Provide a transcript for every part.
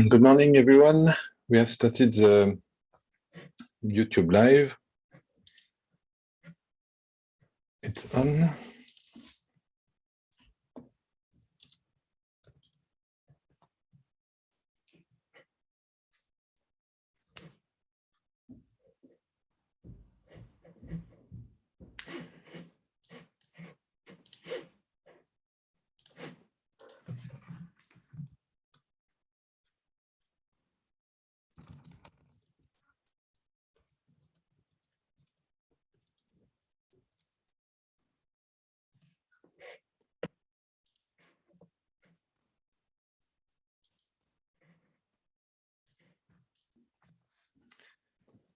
Good morning, everyone. We have started the YouTube live. It's on.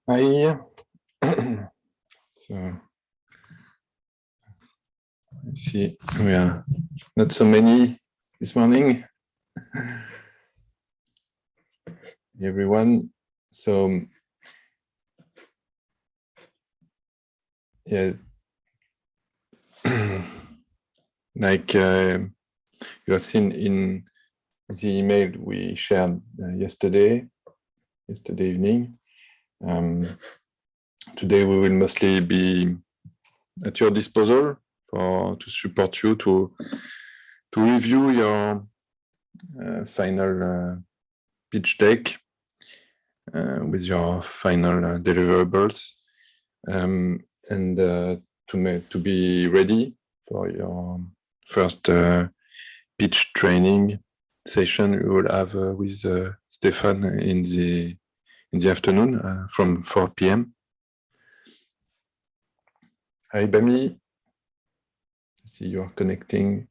Hi. So, I see we are not so many this morning. Everyone. So, yeah, like you have seen in the email we shared yesterday evening. Today we will mostly be at your disposal to support you to review your final pitch deck with your final deliverables and to be ready for your first pitch training session you will have with Stefan in the afternoon from 4 p.m. Hi Bami, I see you are connecting.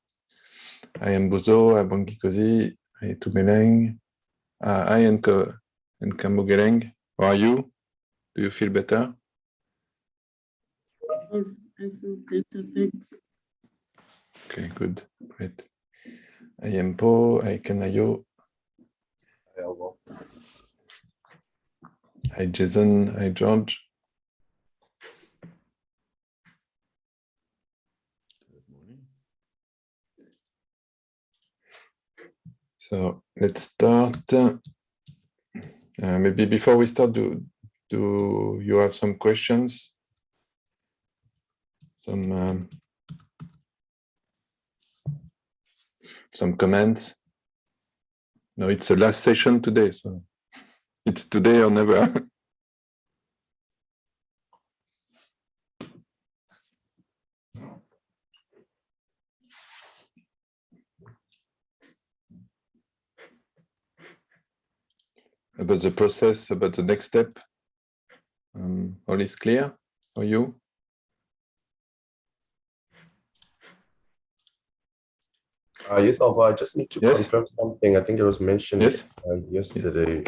I am Bozo, Abang Gikozi, I Tumeleng, I and Kamugeleng. How are you? Do you feel better? Yes, I feel better, thanks. Okay, good, great. I am Po, I Kanayo. Hi Jason, hi George. So let's start. Maybe before we start, do you have some questions? Some comments? No, it's the last session today, so it's today or never. About the process, about the next step, all is clear for you? Yes, Alva, I just need to confirm something. I think it was mentioned yesterday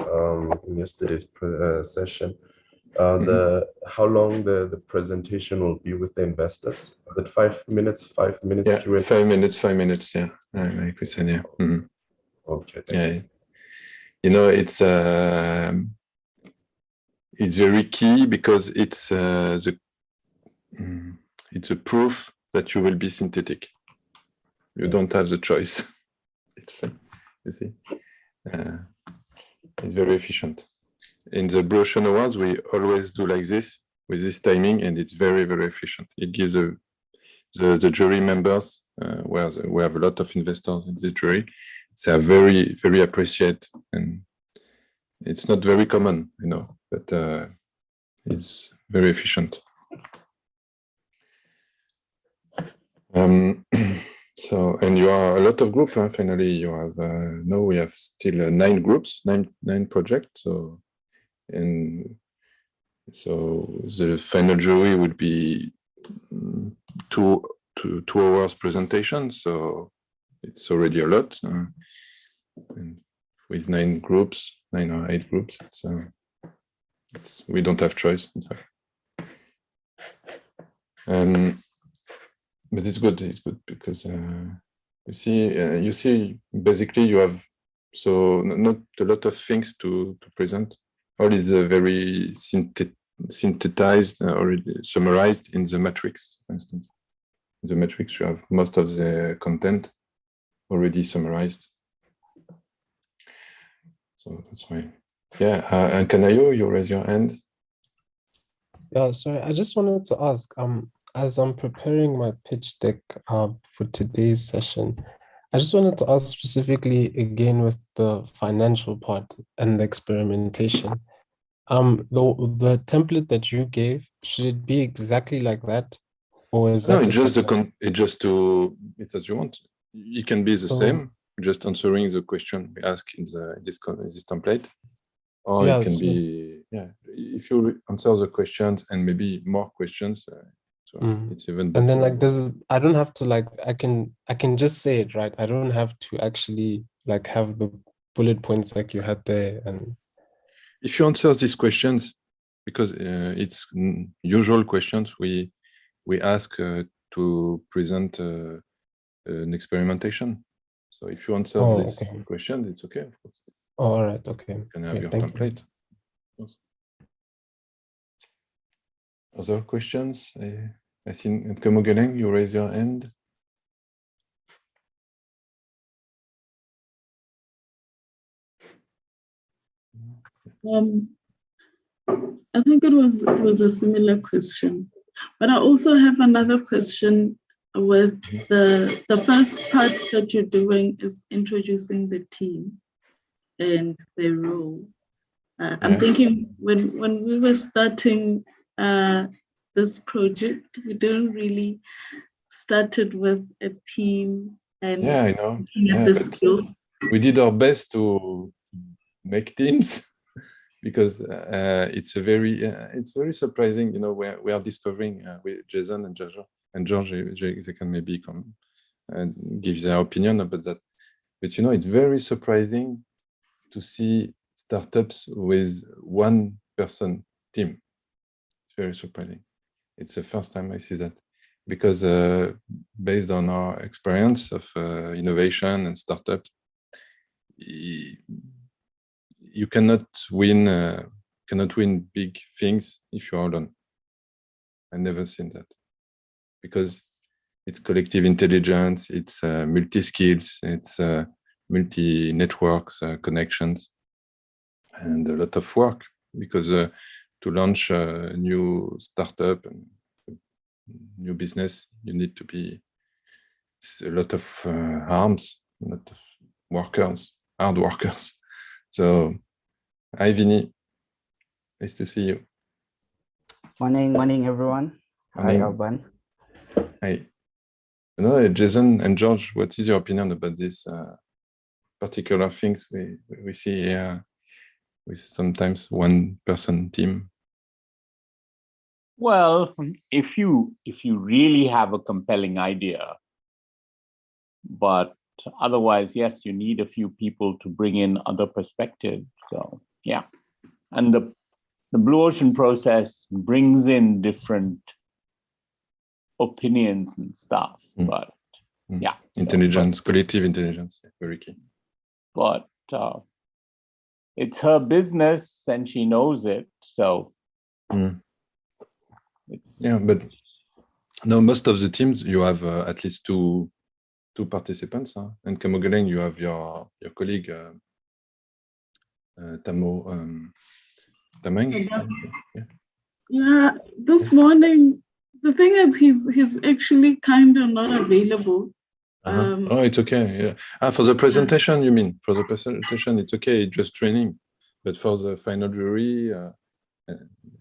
in yesterday's session. How long the presentation will be with the investors? Is it 5 minutes? 5 minutes? Yeah, Q&A? 5 minutes. 5 minutes. Yeah, like we said. Yeah. Okay. Thanks. Yeah. You know, it's very key because it's a proof that you will be synthetic. You don't have the choice. It's fun, you see. It's very efficient. In the Brochure Awards, we always do like this with this timing, and it's very, very efficient. It gives the jury members, where we have a lot of investors in the jury, they are very, very appreciate, and it's not very common, you know, but it's very efficient. So, and you are a lot of groups. Finally, you have now we have still 9 groups, nine projects. So, and so the final jury would be 2 hours presentation. So it's already a lot. And with 9 groups, 9 or 8 groups, so we don't have choice, in fact. But it's good. It's good because you see, basically you have not a lot of things to present. All is very synthesized, already summarized in the matrix. For instance, in the matrix you have most of the content already summarized. So that's why. Yeah, and Kanayo, you raise your hand. Yeah, sorry, I just wanted to ask, as I'm preparing my pitch deck for today's session, I just wanted to ask specifically again with the financial part and the experimentation. The template that you gave, should it be exactly like that? Or is that it's as you want. It can be the same, just answering the question we ask in this template. Or it can be, if you answer the questions and maybe more questions, so it's even better. And then like I don't have to like, I can just say it, right? I don't have to actually like have the bullet points like you had there. And if you answer these questions, because it's usual questions, we ask to present an experimentation. So if you answer this question, it's okay, of course. All right, okay. You can have your template. Other questions? I think at Kemogeleng, you raise your hand. I think it was a similar question, but I also have another question with the first part that you're doing is introducing the team and their role. I'm thinking when we were starting this project, we didn't really started with a team and I know. The skills. We did our best to make teams because it's very surprising. You know, we are discovering with Jason and George, they can maybe come and give their opinion about that. But you know, it's very surprising to see startups with one person team. It's very surprising. It's the first time I see that, because based on our experience of innovation and startup, you cannot win big things if you're alone. I've never seen that, because it's collective intelligence, it's multi-skills, it's multi-networks, connections, and a lot of work, because to launch a new startup and new business, you need to be a lot of arms, a lot of workers, hard workers. So, hi Vinny, nice to see you. Morning everyone. Morning. Hi Alban. Hi. You know, Jason and George, what is your opinion about this particular things we see here with sometimes one person team? Well, if you really have a compelling idea, but otherwise, yes, you need a few people to bring in other perspectives. So yeah, and the Blue Ocean process brings in different opinions and stuff, but yeah, intelligence, collective intelligence, very key. But it's her business and she knows it, so yeah. But no, most of the teams you have at least two participants, huh? And Kemogeleng, you have your colleague Tameng. Yeah, this morning, the thing is he's actually kind of not available. Oh, it's okay. Yeah. For the presentation, you mean? For the presentation, it's okay. It's just training. But for the final jury,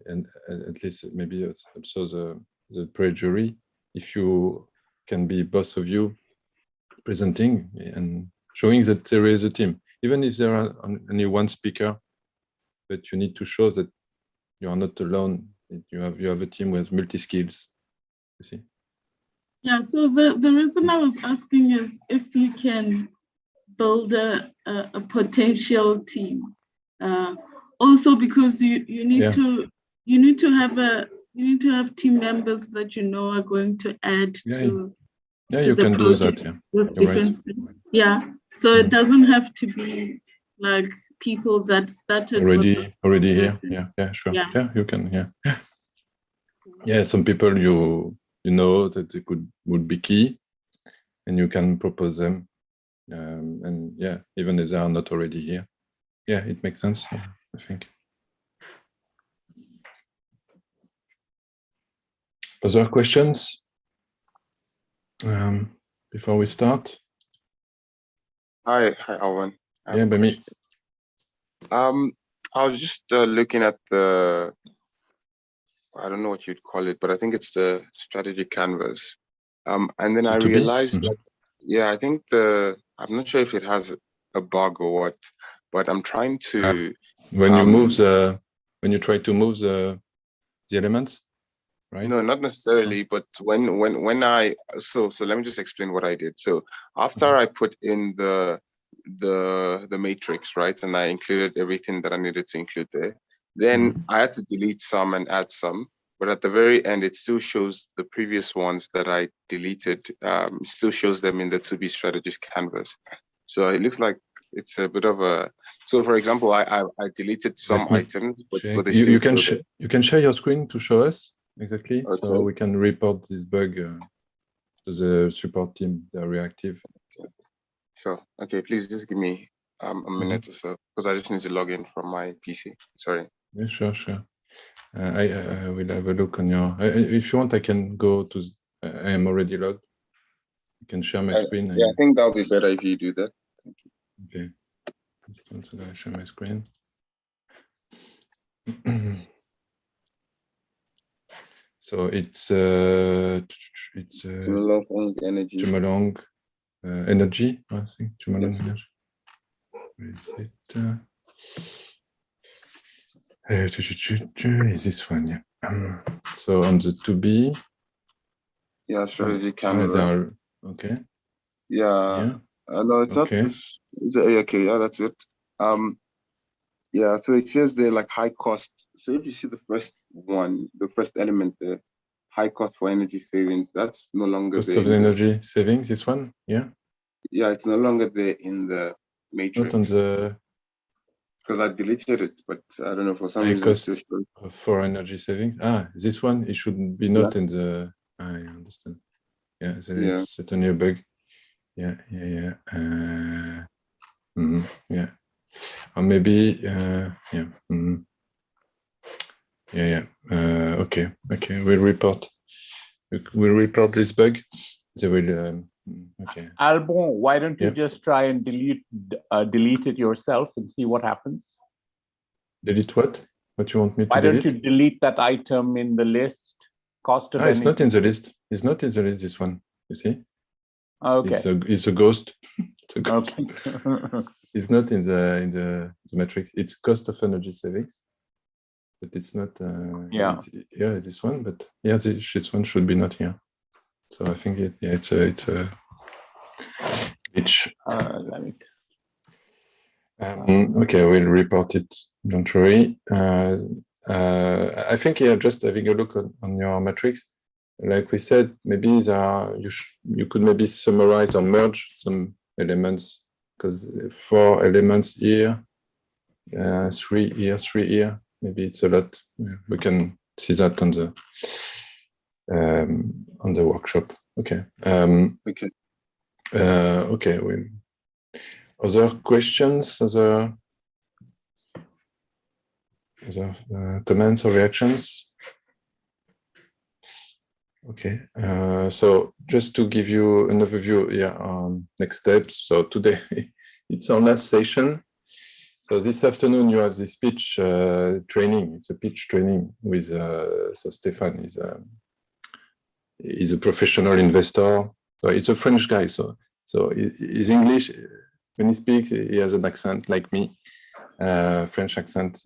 and at least maybe also the pre-jury, if you can be both of you presenting and showing that there is a team, even if there are only one speaker, but you need to show that you are not alone. You have a team with multi-skills. You see? Yeah, so the reason I was asking is if you can build a potential team. Also because you need to have team members that you know are going to add to you the can project do that, with different skills. Yeah. So it doesn't have to be like people that started already here. Yeah, sure. Yeah, you can, yeah, some people you know that they would be key, and you can propose them, and yeah, even if they are not already here. yeah, it makes sense, I think. Other questions before we start? Hi, Alban. Yeah, by me. I was just looking at the, I don't know what you'd call it, but I think it's the strategy canvas. And then I realized that, yeah, I think I'm not sure if it has a bug or what, but I'm trying to. When you move when you try to move the elements, right? No, not necessarily, but when I, so let me just explain what I did. So after I put in the matrix, right, and I included everything that I needed to include there, then I had to delete some and add some, but at the very end it still shows the previous ones that I deleted, still shows them in the to-be strategy canvas. So it looks like it's a bit of a, so for example, I deleted some items, but they still you can share your screen to show us exactly, okay. So we can report this bug to the support team. They're reactive. Okay. Sure. Okay, please just give me a minute or so, because I just need to log in from my PC. Sorry. Yeah, sure. I will have a look on your. If you want, I can go to. I am already logged. You can share my screen. Yeah, I think that would be better if you do that. Thank you. Okay. So I share my screen. So it's Tumalong energy. Tumalong energy, I think. Tumalong energy. Where is it? Is this one? Yeah. So on the to-be. Yeah, strategy camera. Okay. Yeah. No, it's not this. Is it, okay, yeah, that's it. Yeah, so it shows there like high cost. So if you see the first one, the first element, the high cost for energy savings, that's no longer cost there. Cost of energy savings, this one, yeah? Yeah, it's no longer there in the matrix. Not on the... Because I deleted it, but I don't know, for some reason it's still showing. For energy savings. This one, it should be not in the... I understand. Yeah, so it's certainly a bug. Yeah. Yeah. Or maybe, yeah. Okay. We'll report this bug. They will. Okay. Alban, why don't you just try and delete it yourself and see what happens? Delete what? What you want me to delete? Why don't you delete that item in the list? Cost of energy. It's not in the list. It's not in the list. This one. You see? Okay. It's a ghost. It's a ghost. Okay. It's not in the matrix. It's cost of energy savings, but it's not. This one. But yeah, this one should be not here. So I think it's a glitch. Okay, we'll report it. Don't worry. I think just having a look on your matrix. Like we said, maybe you could maybe summarize or merge some elements, because 4 elements here, 3 here, maybe it's a lot. We can see that on the workshop. Okay. Okay. Other questions? Other comments or reactions? Okay, so just to give you an overview on next steps. So today it's our last session. So this afternoon you have this pitch training. It's a pitch training with so Stéphane is a professional investor. So it's a French guy. So his English, when he speaks, he has an accent like me, French accent.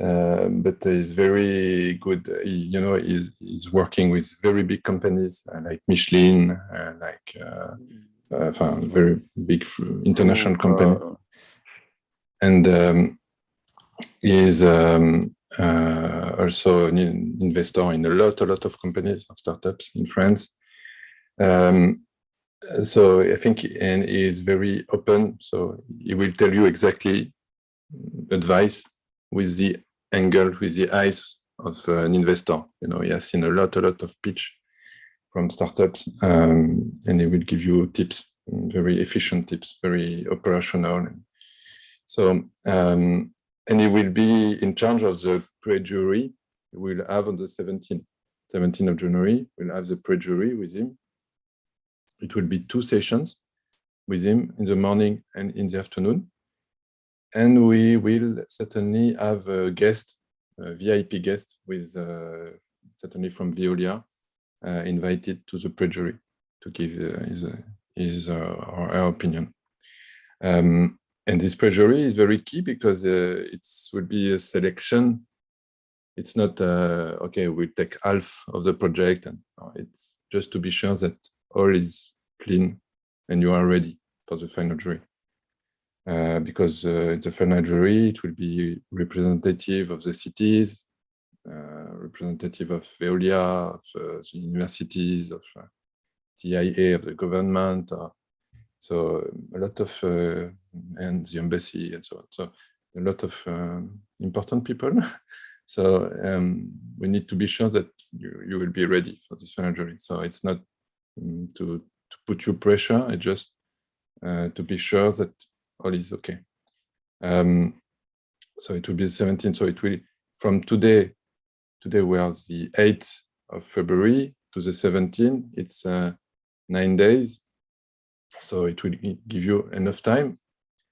But he's very good. He's working with very big companies like Michelin, very big international companies. And he's also an investor in a lot of companies, of startups in France. So I think, and he is very open. So he will tell you exactly advice with the angle, with the eyes of an investor. He has seen a lot of pitch from startups, and he will give you tips, very efficient tips, very operational. So, and he will be in charge of the pre-jury. We'll have on the 17th of January, we'll have the pre-jury with him. It will be 2 sessions with him in the morning and in the afternoon. And we will certainly have a guest, a VIP guest with certainly from Veolia, invited to the pre-jury to give his or her opinion. And this pre-jury is very key because it will be a selection. It's not, okay, we take half of the project, and it's just to be sure that all is clean and you are ready for the final jury. Because the final jury, it will be representative of the cities, representative of Veolia, of the universities, of CIA, of the government, so a lot of, and the embassy and so on. So a lot of important people. So we need to be sure that you will be ready for this final jury. So it's not to put you pressure, it's just to be sure that all is okay. So it will be the 17th. So it will, from today we are the 8th of February to the 17th, it's 9 days. So it will give you enough time,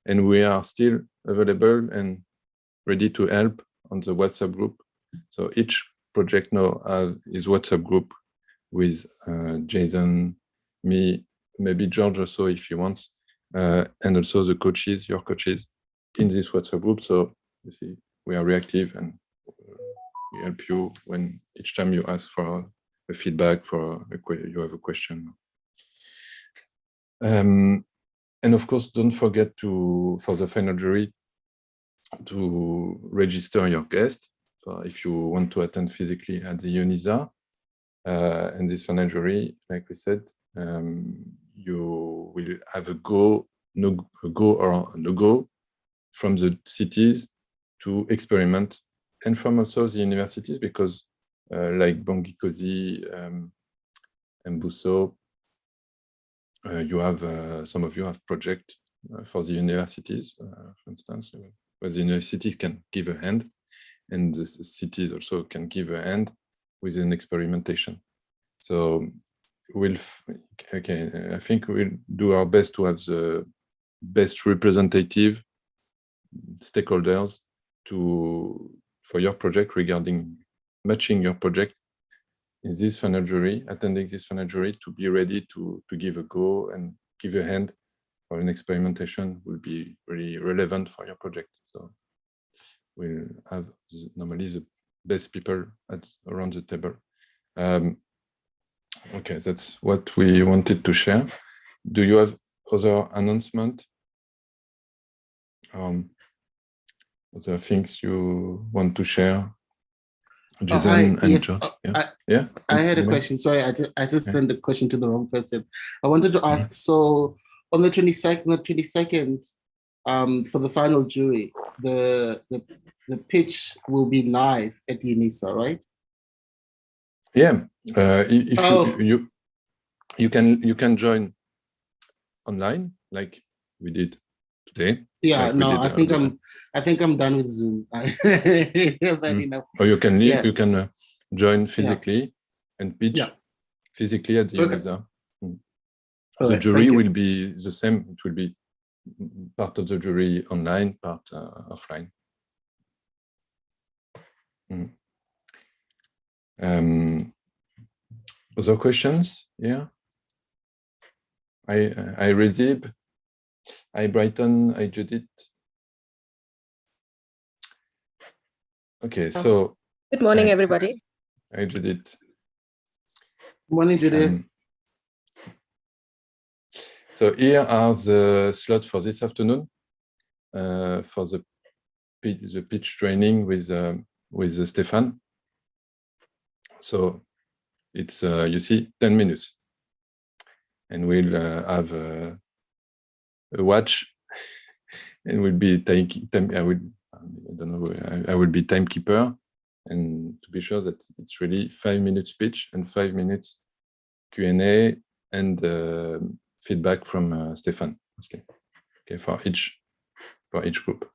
and we are still available and ready to help on the WhatsApp group. So each project now has his WhatsApp group with Jason, me, maybe George also if he wants, and also the coaches, your coaches, in this WhatsApp group. So you see, we are reactive and we help you when each time you ask for a feedback, you have a question. And of course, don't forget for the final jury to register your guest. So if you want to attend physically at the UNISA, and this final jury, like we said, you will have a go or no go from the cities to experiment, and from also the universities, because like Bangui Kosi and Bousso, you have some of you have project for the universities, for instance, where the universities can give a hand, and the cities also can give a hand with an experimentation. So I think we'll do our best to have the best representative stakeholders for your project regarding matching your project in this final jury, attending this final jury, to be ready to give a go and give a hand for an experimentation will be really relevant for your project. So we'll have normally the best people around the table. Okay, that's what we wanted to share. Do you have other announcement? Other things you want to share? Jason and John. I had a question. Sorry, I just sent the question to the wrong person. I wanted to ask, so on the 22nd, for the final jury, the pitch will be live at UNISA, right? Yeah. If you can join online like we did today. Yeah, no, I think I'm done with Zoom. Or you can leave, you can join physically and pitch physically at the UNISA. The jury will be the same. It will be part of the jury online, part offline. Other questions? Yeah. I Rezib. Hi, Brighton. Hi, Judith. Okay, so. Good morning, everybody. Hi, Judith. Good morning, Judith. So here are the slots for this afternoon for the pitch training with Stefan. So it's you see 10 minutes, and we'll have a watch, and we'll be I will be timekeeper, and to be sure that it's really 5 minutes speech and 5 minutes Q&A and feedback from Stefan. Okay, for for each group.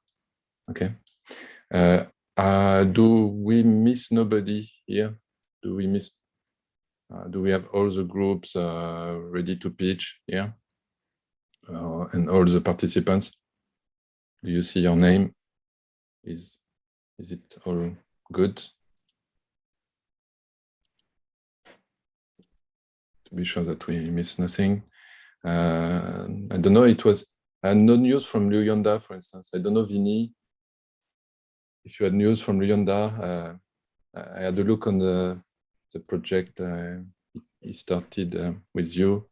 Okay. Do we miss nobody here? Do we miss? Do we have all the groups ready to pitch here? And all the participants? Do you see your name? Is it all good? To be sure that we miss nothing. I don't know, I had no news from Luyanda, for instance. I don't know, Vinny, if you had news from Luyanda. I had a look on the project he started with you,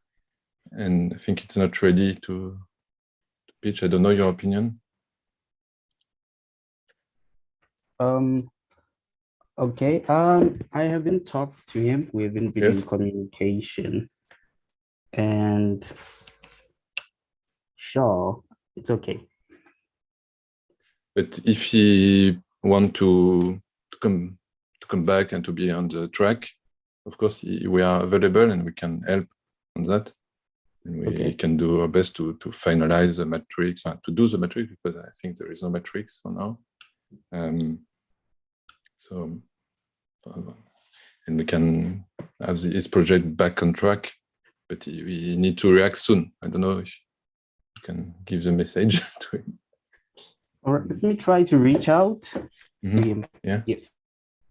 and I think it's not ready to pitch. I don't know your opinion. Okay. I haven't talked to him. We've been in communication, and sure, it's okay. But if he want to come back and to be on the track, of course we are available and we can help on that. And we can do our best to finalize the matrix, to do the matrix, because I think there is no matrix for now. And we can have his project back on track, but we need to react soon. I don't know if you can give the message to him. All right, let me try to reach out to him. Yeah. Yes.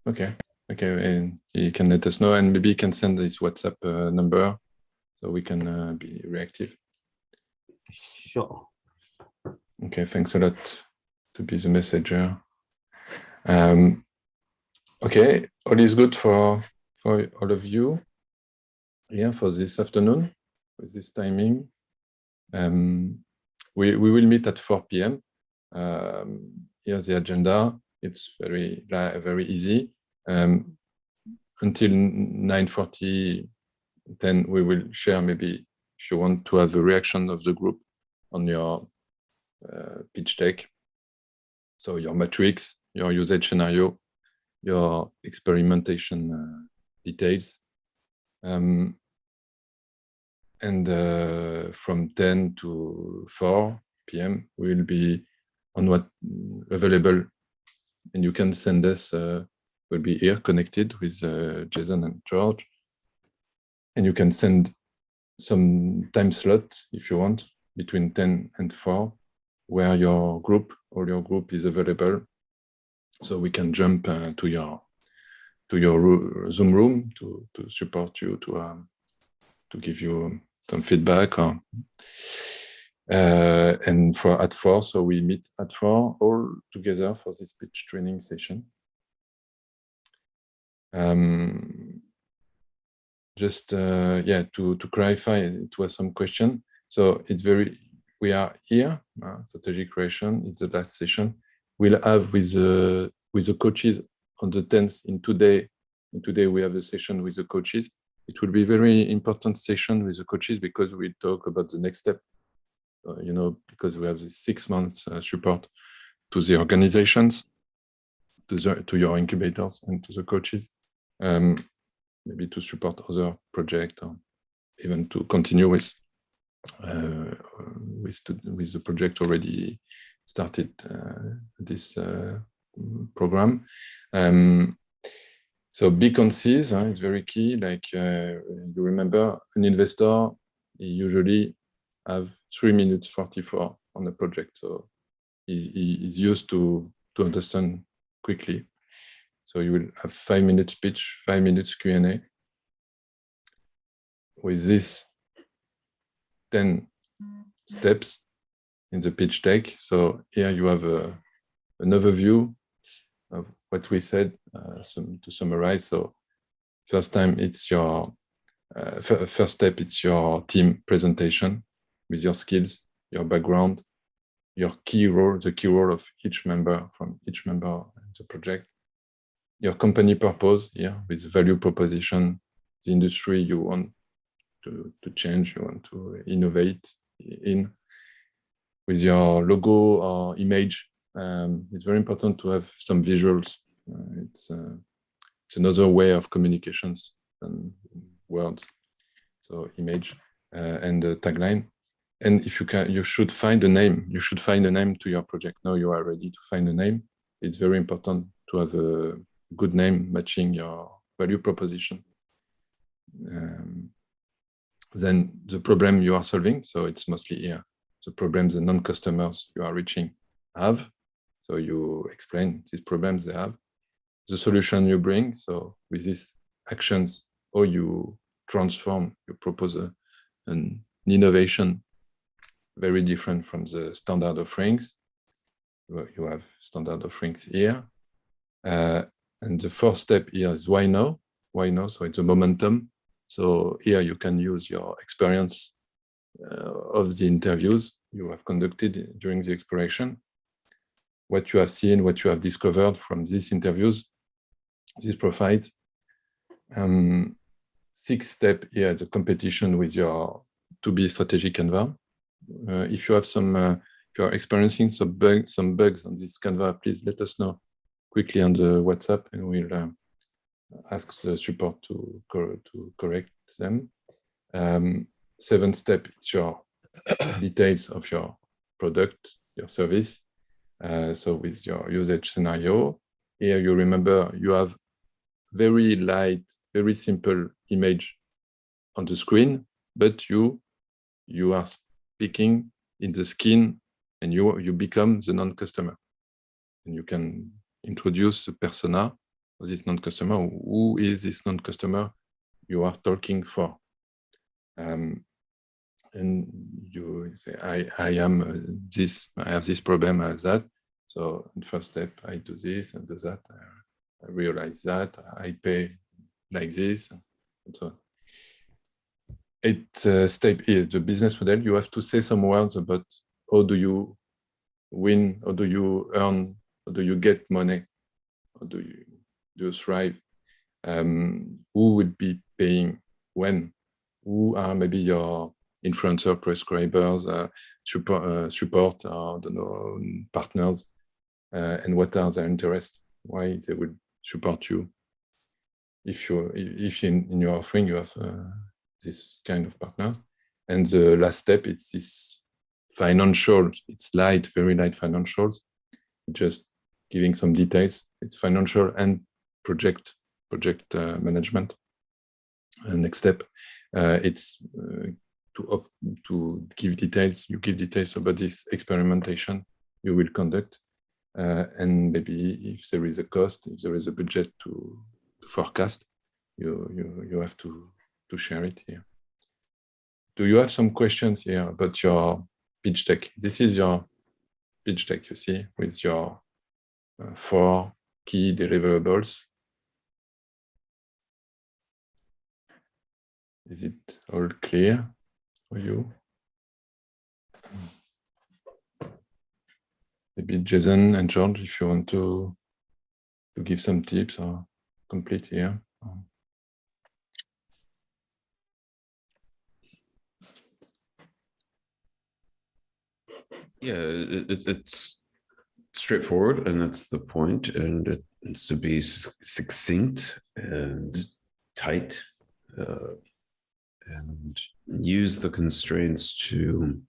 Okay. And he can let us know, and maybe he can send his WhatsApp number so we can be reactive. Sure. Okay. Thanks a lot to be the messenger. Okay. All is good for all of you. Yeah, for this afternoon, with this timing. We will meet at 4 p.m. Here's the agenda. It's very easy. Until 9:40, then we will share, maybe if you want to have a reaction of the group on your pitch deck. So your matrix, your usage scenario, your experimentation details. And from 10 to 4 p.m. we will be on what available, and you can send us. We'll be here connected with Jason and George, and you can send some time slot if you want between 10 and 4, where all your group is available, so we can jump to your Zoom room to support you, to give you some feedback, and at 4, so we meet at 4 all together for this pitch training session. Just to clarify, it was some question. So we are here, strategy creation. It's the last session. We'll have with the coaches on the 10th. In today we have a session with the coaches. It will be a very important session with the coaches, because we talk about the next step. Because we have this 6 months support to the organizations, to your incubators, and to the coaches, maybe to support other projects, or even to continue with the project already started, this program. So be concise, it's very key. Like you remember, an investor, he usually have 3 minutes 44 on the project, so he's used to understand quickly. So you will have 5 minutes pitch, 5 minutes Q&A. With this 10 steps in the pitch deck. So here you have an overview of what we said, to summarize. So first step, it's your team presentation with your skills, your background, your key role, the key role of each member, from each member in the project, your company purpose here with value proposition, the industry you want to change, you want to innovate in, with your logo or image. It's very important to have some visuals. It's another way of communications than words. So image and the tagline. And if you can, you should find a name. You should find a name to your project. Now you are ready to find a name. It's very important to have a good name matching your value proposition. Then the problem you are solving. So it's mostly here. The problems the non-customers you are reaching have. So you explain these problems they have. The solution you bring. So with these actions, or you transform, you propose an innovation very different from the standard offerings. You have standard offerings here. And the first step here is why now? Why now? So it's a momentum. So here you can use your experience of the interviews you have conducted during the exploration, what you have seen, what you have discovered from these interviews, these profiles. Sixth step here, the competition with your to-be strategic Canva. If you have some, if you are experiencing some bugs on this Canva, please let us know quickly on the WhatsApp, and we'll ask the support to correct them. Seventh step, it's your details of your product, your service. So with your usage scenario, here you remember you have very light, very simple image on the screen, but you are speaking in the skin, and you become the non-customer. And you can introduce the persona of this non-customer. Who is this non-customer you are talking for? And you say, I am this, I have this problem, I have that. So in first step, I do this and do that. I realize that, I pay like this, and so on. Step is the business model. You have to say some words about how do you win, how do you earn, how do you get money, how do you thrive, who will be paying when, who are maybe your influencer prescribers, support, I don't know, partners, and what are their interests, why they will support you. If in your offering you have this kind of partners. And the last step, it's this financial, it's light, very light financials, just giving some details. It's financial and project management. And next step, it's to give details. You give details about this experimentation you will conduct, and maybe if there is a cost, if there is a budget to forecast, you have to share it here. Do you have some questions here about your pitch deck? This is your pitch deck, you see, with your 4 key deliverables. Is it all clear for you? Maybe Jason and George, if you want to give some tips or complete here. Yeah, it's straightforward, and that's the point, and it needs to be succinct and tight, and use the constraints to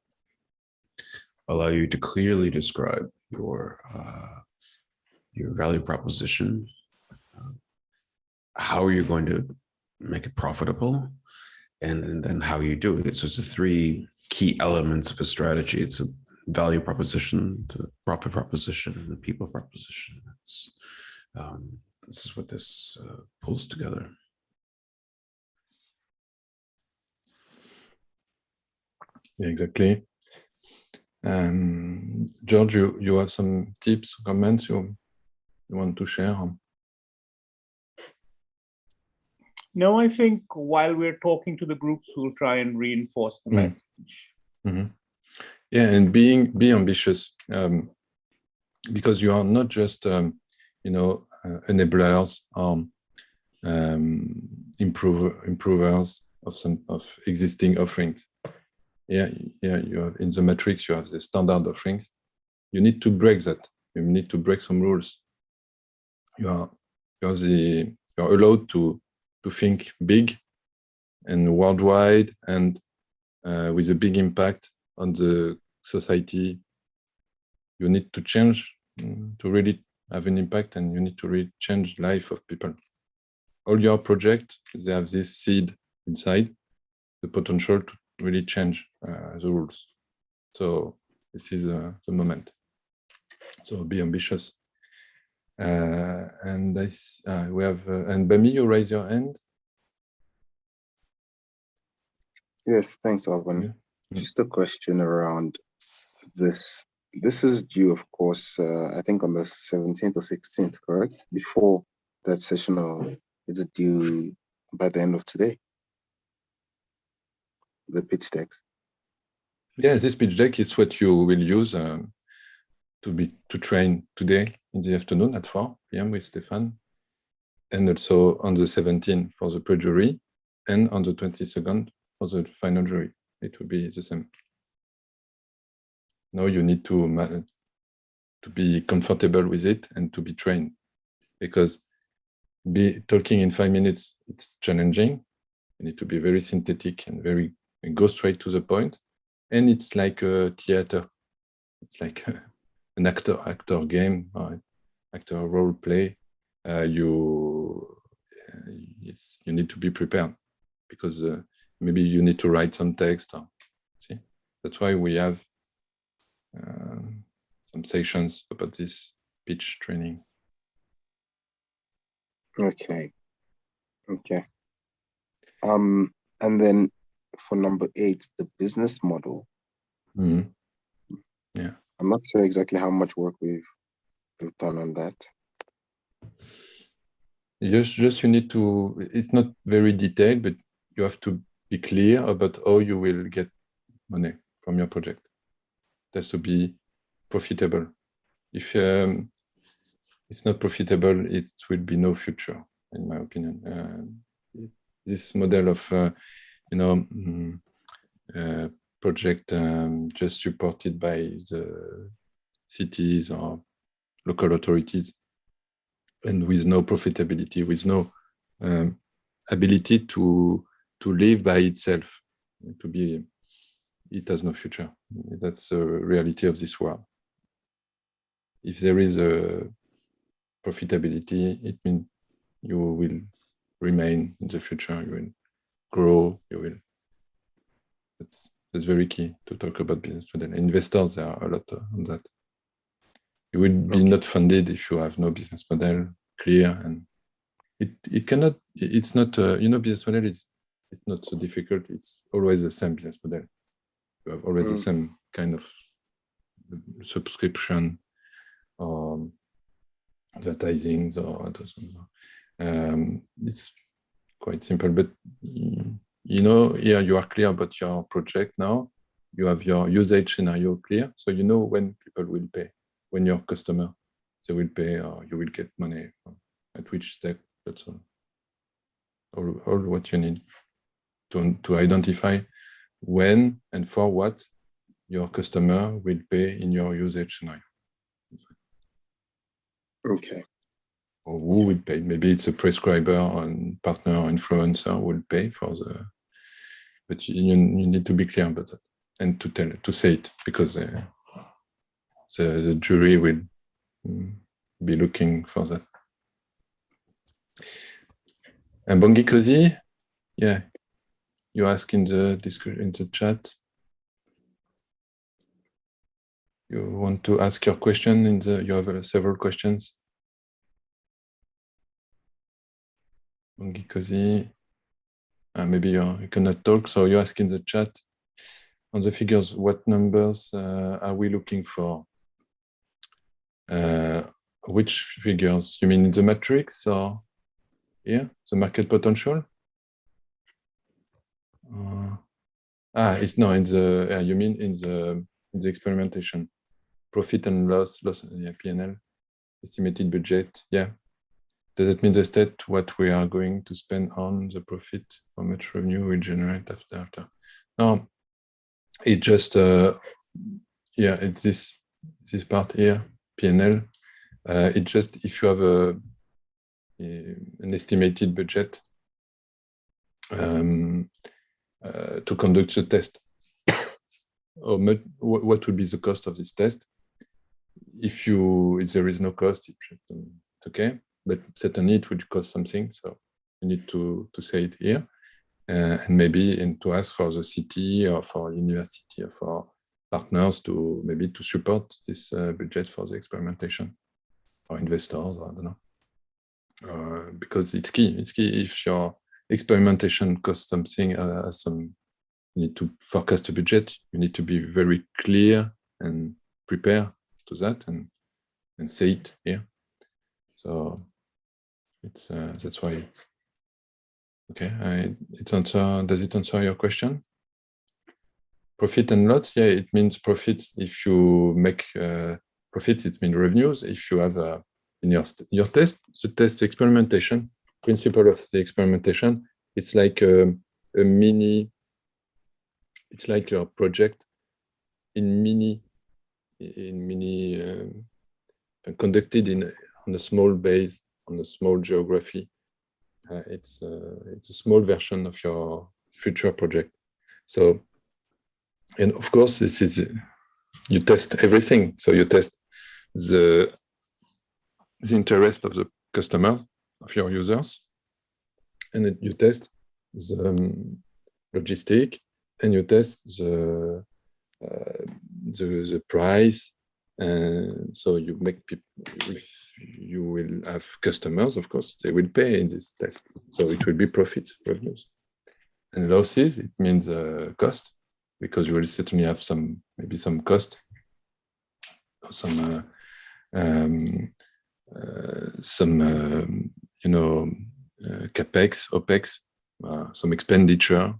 allow you to clearly describe your value proposition, how you're going to make it profitable, and then how you do it. So it's the 3 key elements of a strategy. It's a value proposition, the profit proposition, and the people proposition. This is what this pulls together. Yeah, exactly. George, you have some tips, comments you want to share? No, I think while we're talking to the groups, we'll try and reinforce the message. Mm-hmm. Yeah, and be ambitious, because you are not just enablers or improvers of existing offerings. Yeah, you have in the matrix you have the standard offerings. You need to break that. You need to break some rules. You're allowed to think big and worldwide and with a big impact on the society. You need to change to really have an impact, and you need to really change the life of people. All your projects, they have this seed inside, the potential to really change the rules. So this is the moment. So be ambitious. And we have, and Bami, you raise your hand. Yes, thanks, Alban. Yeah. Just a question around this. This is due, of course, I think on the 17th or 16th, correct? Before that session, or is it due by the end of today? The pitch decks. Yeah, this pitch deck is what you will use to train today in the afternoon at 4 p.m. with Stefan, and also on the 17th for the pre-jury, and on the 22nd for the final jury. It will be the same. Now you need to be comfortable with it and to be trained, because talking in 5 minutes, it's challenging. You need to be very synthetic and go straight to the point. And it's like a theater. It's like an actor game, or actor role play. You need to be prepared, because maybe you need to write some text. See, that's why we have some sessions about this pitch training. Okay. And then for number 8, the business model. Mm-hmm. Yeah. I'm not sure exactly how much work we've done on that. Just you need to, it's not very detailed, but you have to be clear about how you will get money from your project. It has to be profitable. If it's not profitable, it will be no future, in my opinion. This model of, project just supported by the cities or local authorities, and with no profitability, with no ability to live by itself, it has no future. That's the reality of this world. If there is a profitability, it means you will remain in the future, you will grow, that's very key to talk about business model. Investors, there are a lot on that. You will be not funded if you have no business model clear, and it cannot, it's not, business model it's not so difficult. It's always the same business model. You have always the same kind of subscription or advertising or others. It's quite simple, but here you are clear about your project now. You have your usage scenario clear, so you know when people will pay, when your customer, they will pay, or you will get money from, at which step. That's all what you need to identify when and for what your customer will pay in your usage scenario. Okay. Or who will pay? Maybe it's a prescriber or partner or influencer will pay for the. But you need to be clear about that and to say it, because the jury will be looking for that. And Bongi Kozi, yeah, you ask in the discussion, in the chat. You want to ask your question you have several questions. Bongi Kozi, maybe you cannot talk, so you ask in the chat on the figures, what numbers are we looking for? Which figures? You mean in the matrix or here, the market potential? It's no, in the, you mean in the experimentation. Profit and loss, yeah, P&L, estimated budget, yeah. Does it mean the state what we are going to spend on the profit, how much revenue we generate after? No, it just, yeah, it's this part here, P&L. It just, if you have an estimated budget to conduct the test, what would be the cost of this test. If there is no cost, it's okay, but certainly it would cost something. So you need to say it here, and maybe to ask for the city or for university or for partners to support this budget for the experimentation, or investors, or I don't know, because it's key. It's key if your experimentation costs something, you need to forecast a budget. You need to be very clear and prepare to that and say it here. So it's that's why it's okay. Does it answer your question? Profit and loss, yeah, it means profits. If you make profits, it means revenues. If you have in your test, the test experimentation principle of the experimentation, it's like a mini. It's like your project conducted on a small base, on a small geography. It's a small version of your future project. So, and of course, this is you test everything. So you test the interest of the customer, of your users, and then you test the logistic, and you test the price. So you make people, if you will have customers, of course, they will pay in this test. So it will be profits, revenues. And losses, it means cost, because you will certainly have maybe some cost, some capex, opex, some expenditure,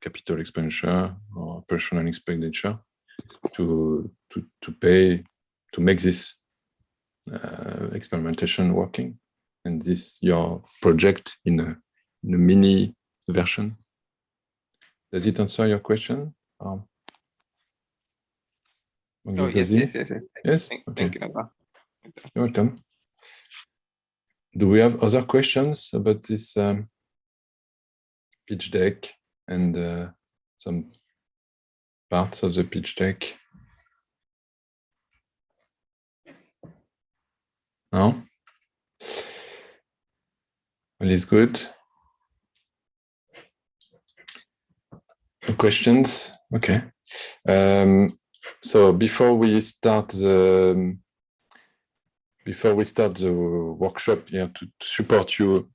capital expenditure or personal expenditure to pay to make this experimentation working, and this your project in a mini version. Does it answer your question? Yes. Yes. Thank you. You're welcome. Do we have other questions about this pitch deck and some parts of the pitch deck? No? All is good? No questions? Okay. So before we start the workshop, to support you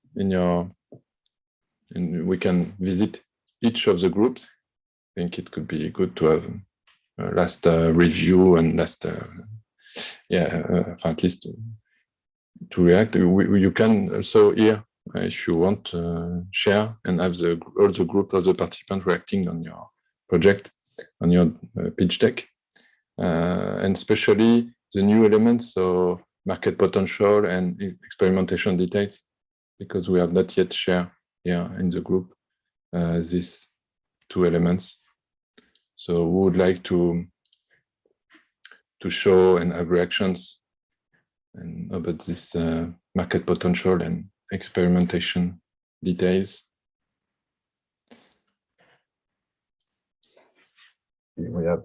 and we can visit each of the groups. I think it could be good to have a last review and last, at least to react. You can also here, if you want, share and have all the group of the participants reacting on your project, on your pitch deck, and especially the new elements, so market potential and experimentation details, because we have not yet shared here in the group these two elements. So we would like to show and have reactions and about this market potential and experimentation details. We have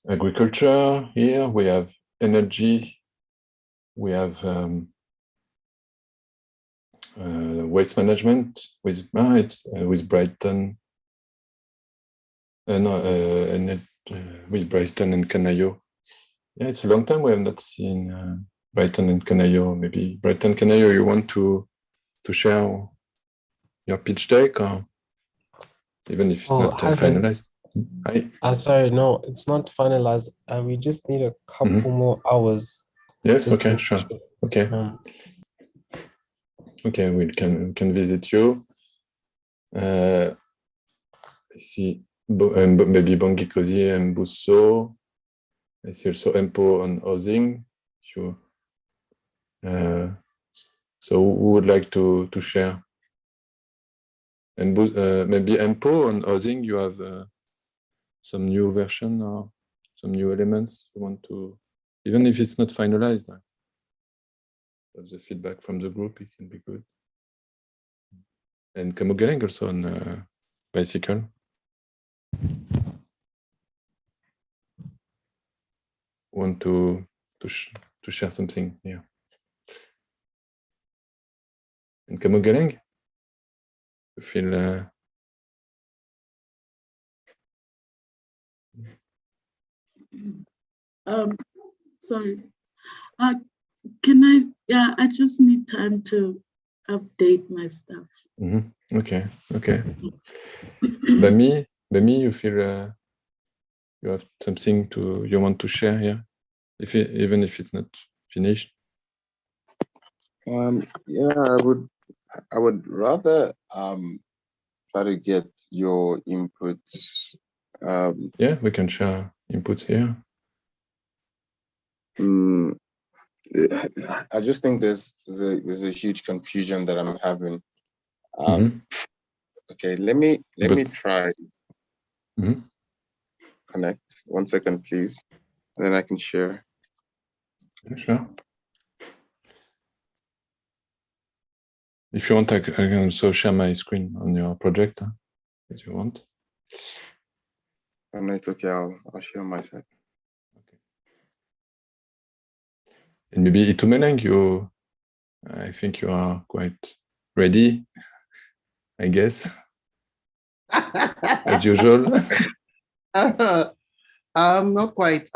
agriculture here, we have energy, we have waste management with Brighton, with Brighton and Canayo. Yeah, it's a long time we have not seen Brighton and Canayo. Maybe Brighton, Canayo, you want to share your pitch deck, or even if it's not finalized? Sorry, no, it's not finalized. We just need a couple more hours. Yes, okay, sure. Okay. Okay, we can visit you. I see maybe Bangui Cozy and Busso. I see also Empo and Ozing. Sure. So who would like to share? And maybe Empo and Ozing, you have some new version or some new elements you want to, even if it's not finalized, the feedback from the group, it can be good. And Kamugeleng also on bicycle. want to share something here? And Kamogaleng, you feel sorry. Can I? Yeah, I just need time to update my stuff. Okay. Bami, you feel you have something you want to share here, even if it's not finished. Yeah, I would rather try to get your inputs. Yeah, we can share inputs here. I just think there's a huge confusion that I'm having. Okay, let me try connect. 1 second, please, and then I can share. Yeah, sure. If you want, I can also share my screen on your project, if you want. No, it's okay. I'll share my side. Okay. And maybe Itumeleng, I think you are quite ready, I guess, as usual. Not quite.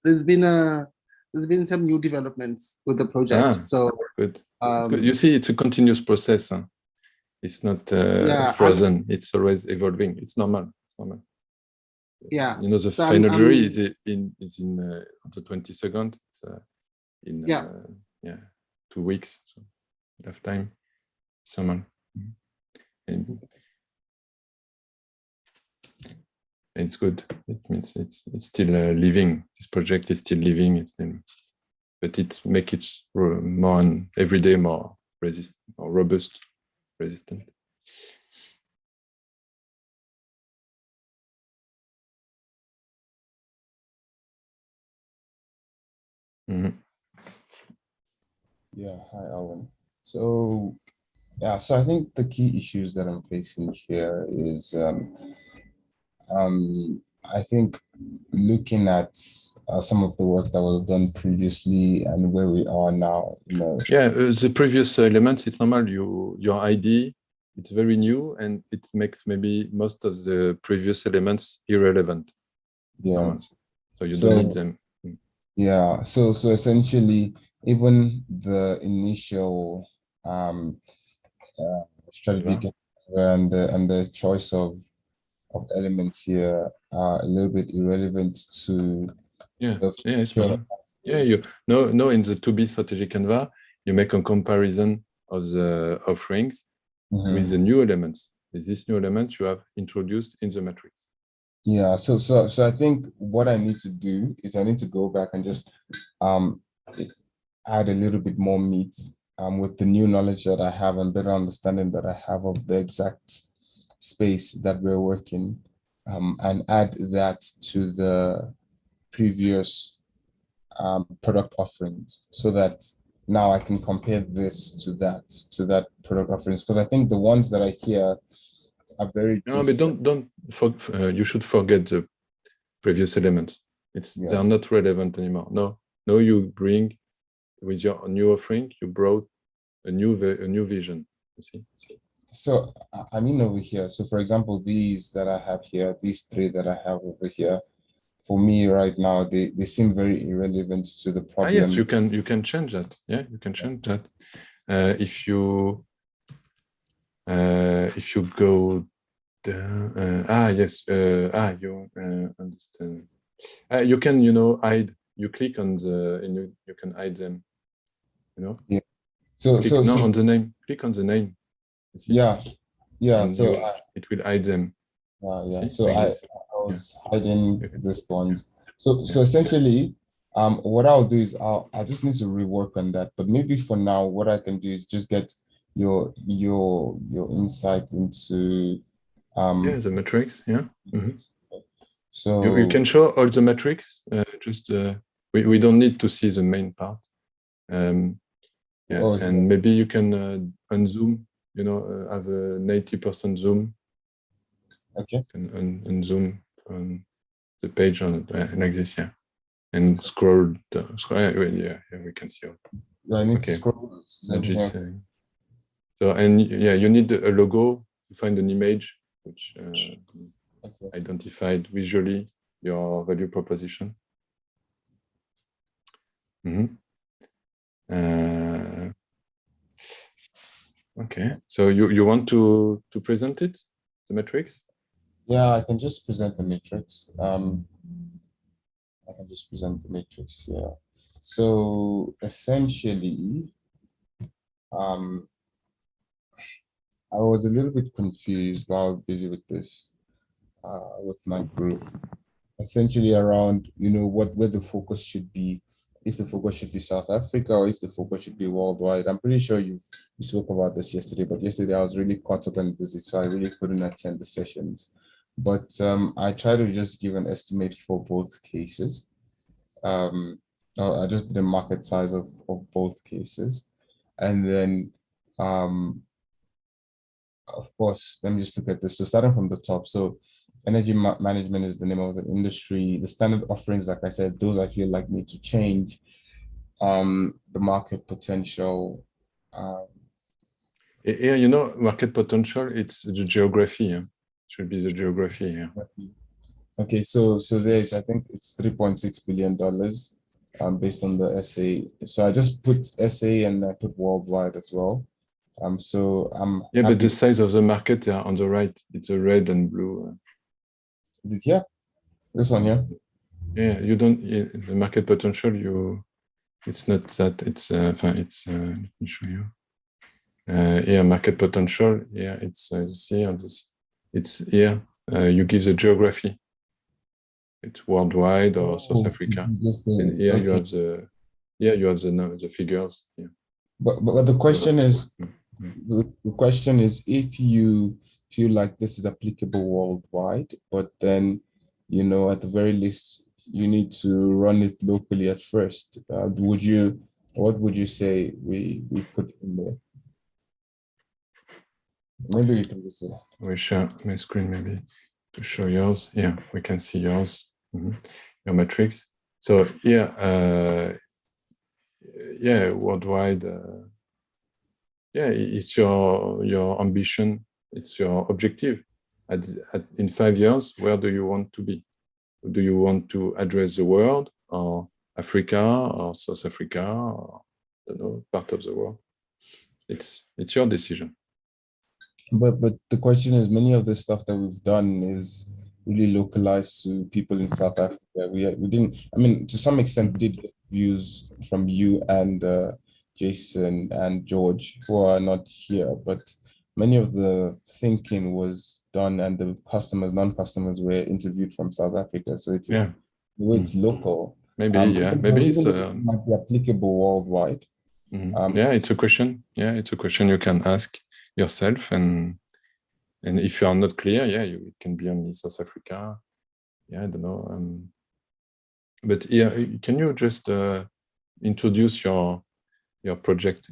There's been some new developments with the project. So good. Good. You see, it's a continuous process. Huh? It's not frozen. It's always evolving. It's normal. It's normal. Yeah. You know, the final jury is in on the 22nd. It's in 2 weeks. So you have time. Summer. And it's good. It means it's still living. This project is still living. It's still, but it makes it more every day more resistant, more robust, resistant. Yeah, hi, Alban. So, yeah, so I think the key issues that I'm facing here is, I think looking at some of the work that was done previously and where we are now, you know. Yeah, the previous elements, it's normal. Your ID, it's very new, and it makes maybe most of the previous elements irrelevant. It's normal. So you don't need them. Yeah, so essentially, even the initial strategy and the choice of elements here are a little bit irrelevant to it's normal. You know, in the 2B strategy Canva, you make a comparison of the offerings with the new elements. With this new element you have introduced in the matrix. Yeah, so I think what I need to do is I need to go back and just add a little bit more meat with the new knowledge that I have and better understanding that I have of the exact space that we're working, and add that to the previous product offerings, so that now I can compare this to that product offerings, because I think the ones that I hear are very different. But don't you should forget the previous elements. They are not relevant anymore. No, you bring with your new offering, you brought a new vision. You see. So I mean over here. So for example, these that I have here, these 3 that I have over here, for me right now, they seem very irrelevant to the problem. Yes, you can change that. Yeah, you can change that. If you go down, you understand. You can hide. You click on and you can hide them. Yeah. So on the name. Click on the name. Yeah. So it will hide them. Yeah. So I was hiding this ones. So essentially, what I'll do is I just need to rework on that. But maybe for now, what I can do is just get your insight into the matrix. Yeah. So you can show all the metrics. We don't need to see the main part. And maybe you can unzoom. Have a 90% zoom. Okay. And zoom on the page like this. Yeah. and scroll down. Yeah, we can see. I need to scroll. So, and yeah, you need a logo to find an image which identified visually your value proposition. Okay, so you want to present it, the matrix? Yeah, I can just present the matrix. I can just present the matrix. Yeah. So essentially, I was a little bit confused while I was busy with this, with my group. Essentially around, where the focus should be, if the focus should be South Africa or if the focus should be worldwide. I'm pretty sure you spoke about this yesterday, but yesterday I was really caught up and busy, so I really couldn't attend the sessions. But I try to just give an estimate for both cases. I just did a market size of both cases. And then, of course, let me just look at this. So starting from the top, so energy management is the name of the industry. The standard offerings, like I said, those I feel like need to change. The market potential. Yeah, market potential, it's the geography. Yeah? Should be the geography here. Okay, so there's, I think it's $3.6 billion based on the SA. So I just put SA and I put worldwide as well. So I'm yeah, but the size of the market on the right, it's a red and blue. Is it here? This one here? Yeah, you don't. Yeah, the market potential. It's not that. It's let me show you. Yeah, market potential. Yeah, it's you see on this. It's here. You give the geography. It's worldwide or South Africa. And here you have the. Yeah, you have the figures. Yeah. But the question is, the question is, if you feel like this is applicable worldwide, but then, at the very least, you need to run it locally at first. What would you say we put in there? Maybe we can just we share my screen maybe to show yours. Yeah, we can see yours, your matrix. So yeah, yeah, worldwide. Yeah, it's your ambition. It's your objective. In 5 years, where do you want to be? Do you want to address the world, or Africa, or South Africa, or I don't know, part of the world? It's your decision. But the question is, many of the stuff that we've done is really localized to people in South Africa. We didn't. I mean, to some extent, we did get views from you and Jason and George, who are not here, but many of the thinking was done, and the non-customers were interviewed from South Africa. So it's the way it's local. Maybe maybe it might be applicable worldwide. Yeah, it's a question. Yeah, it's a question you can ask yourself, and if you are not clear, yeah, it can be only South Africa. Yeah, I don't know. But yeah, can you just introduce your project?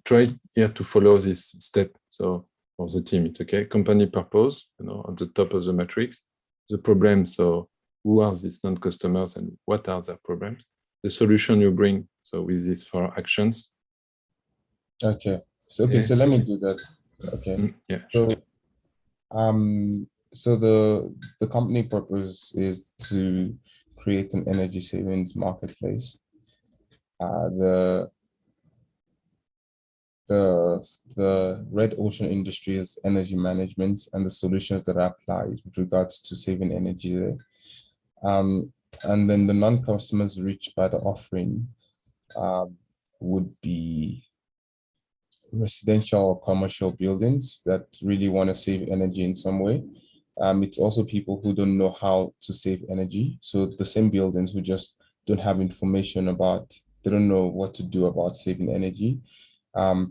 Try here to follow this step. So for the team, it's okay. Company purpose, at the top of the matrix. The problem. So who are these non-customers and what are their problems? The solution you bring. So with these 4 actions. Okay. So let me do that. Okay. Yeah. So so the company purpose is to create an energy savings marketplace. The red ocean industry is energy management and the solutions that are applied with regards to saving energy there. And then the non-customers reached by the offering would be residential or commercial buildings that really want to save energy in some way. It's also people who don't know how to save energy. So the same buildings who just don't have information about, they don't know what to do about saving energy.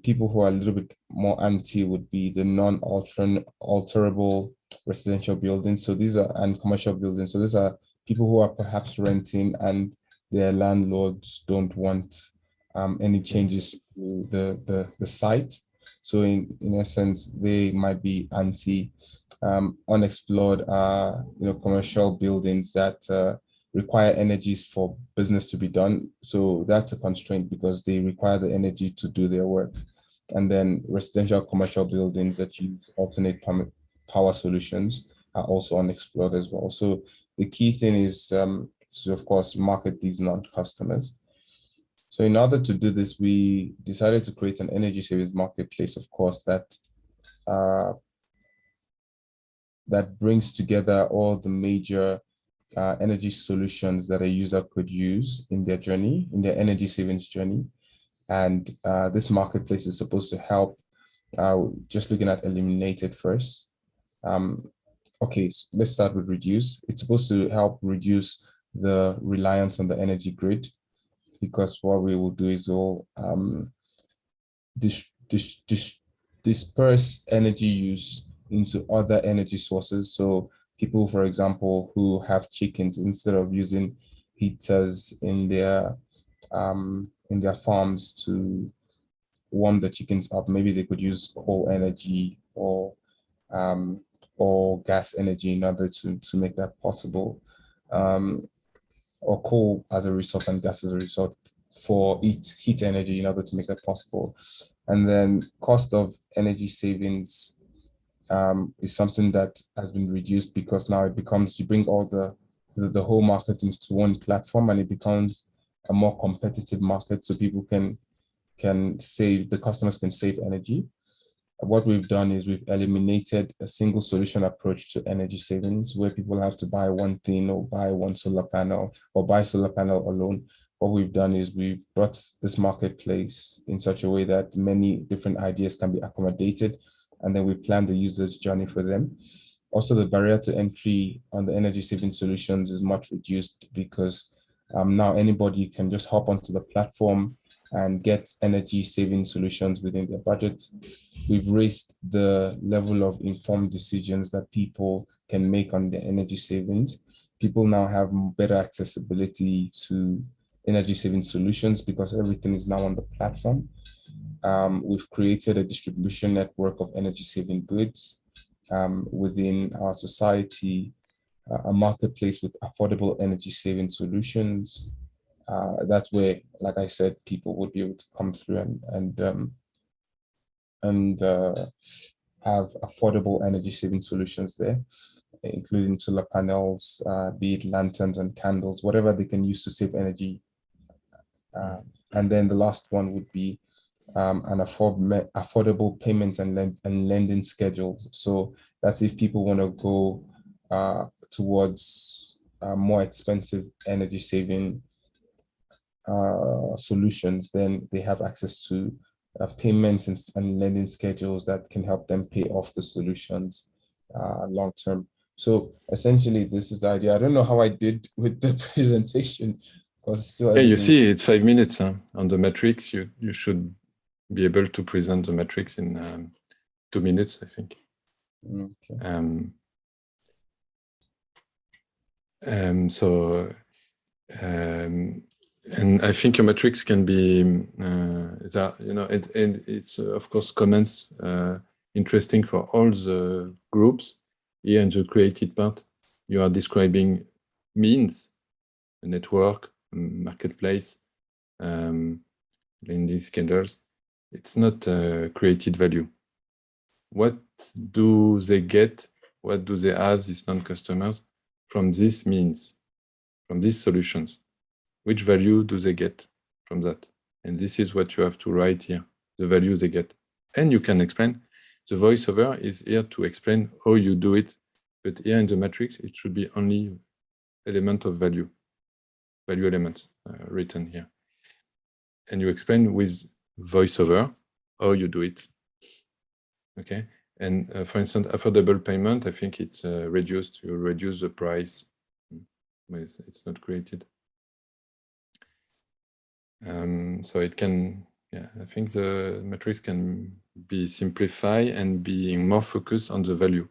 People who are a little bit more anti would be the non-alterable residential buildings. So these are, and commercial buildings. So these are people who are perhaps renting and their landlords don't want any changes to the site. So in essence, they might be anti unexplored commercial buildings that require energies for business to be done. So that's a constraint because they require the energy to do their work. And then residential commercial buildings that use alternate power solutions are also unexplored as well. So the key thing is to, of course, market these non-customers. So in order to do this, we decided to create an energy savings marketplace, of course, that brings together all the major energy solutions that a user could use in their journey, in their energy savings journey. And this marketplace is supposed to help, just looking at eliminated first. Okay, so let's start with reduce. It's supposed to help reduce the reliance on the energy grid, because what we will do is we'll disperse energy use into other energy sources. So people, for example, who have chickens, instead of using heaters in their farms to warm the chickens up, maybe they could use coal energy or gas energy in order to make that possible, or coal as a resource and gas as a resource for heat energy in order to make that possible. And then cost of energy savings is something that has been reduced, because now it becomes, you bring all the whole market into one platform, and it becomes a more competitive market, so people can save, the customers can save energy. What we've done is we've eliminated a single solution approach to energy savings, where people have to buy one thing or buy one solar panel or buy solar panel alone. What we've done is we've brought this marketplace in such a way that many different ideas can be accommodated, and then we plan the user's journey for them. Also, the barrier to entry on the energy saving solutions is much reduced, because now anybody can just hop onto the platform and get energy saving solutions within their budget. We've raised the level of informed decisions that people can make on their energy savings. People now have better accessibility to energy saving solutions because everything is now on the platform. We've created a distribution network of energy saving goods within our society, a marketplace with affordable energy saving solutions. That's where, like I said, people would be able to come through and have affordable energy saving solutions there, including solar panels, be it lanterns and candles, whatever they can use to save energy. And then the last one would be an affordable payment and lending schedules. So that's if people want to go towards more expensive energy saving solutions, then they have access to payments and lending schedules that can help them pay off the solutions long term. So essentially, this is the idea. I don't know how I did with the presentation. Yeah, you see, it's 5 minutes on the matrix. You should be able to present the matrix in 2 minutes, I think. Okay. And I think your matrix can be, it's of course comments interesting for all the groups. Here in the created part, you are describing means, a network, marketplace, lending schedules. It's not created value. What do they get? What do they have, these non-customers, from these means, from these solutions? Which value do they get from that? And this is what you have to write here, the value they get. And you can explain. The voiceover is here to explain how you do it. But here in the matrix, it should be only element of value elements written here. And you explain with voiceover how you do it. Okay. And for instance, affordable payment, I think it's reduced. You reduce the price. It's not created. So it can, I think the matrix can be simplified and being more focused on the value.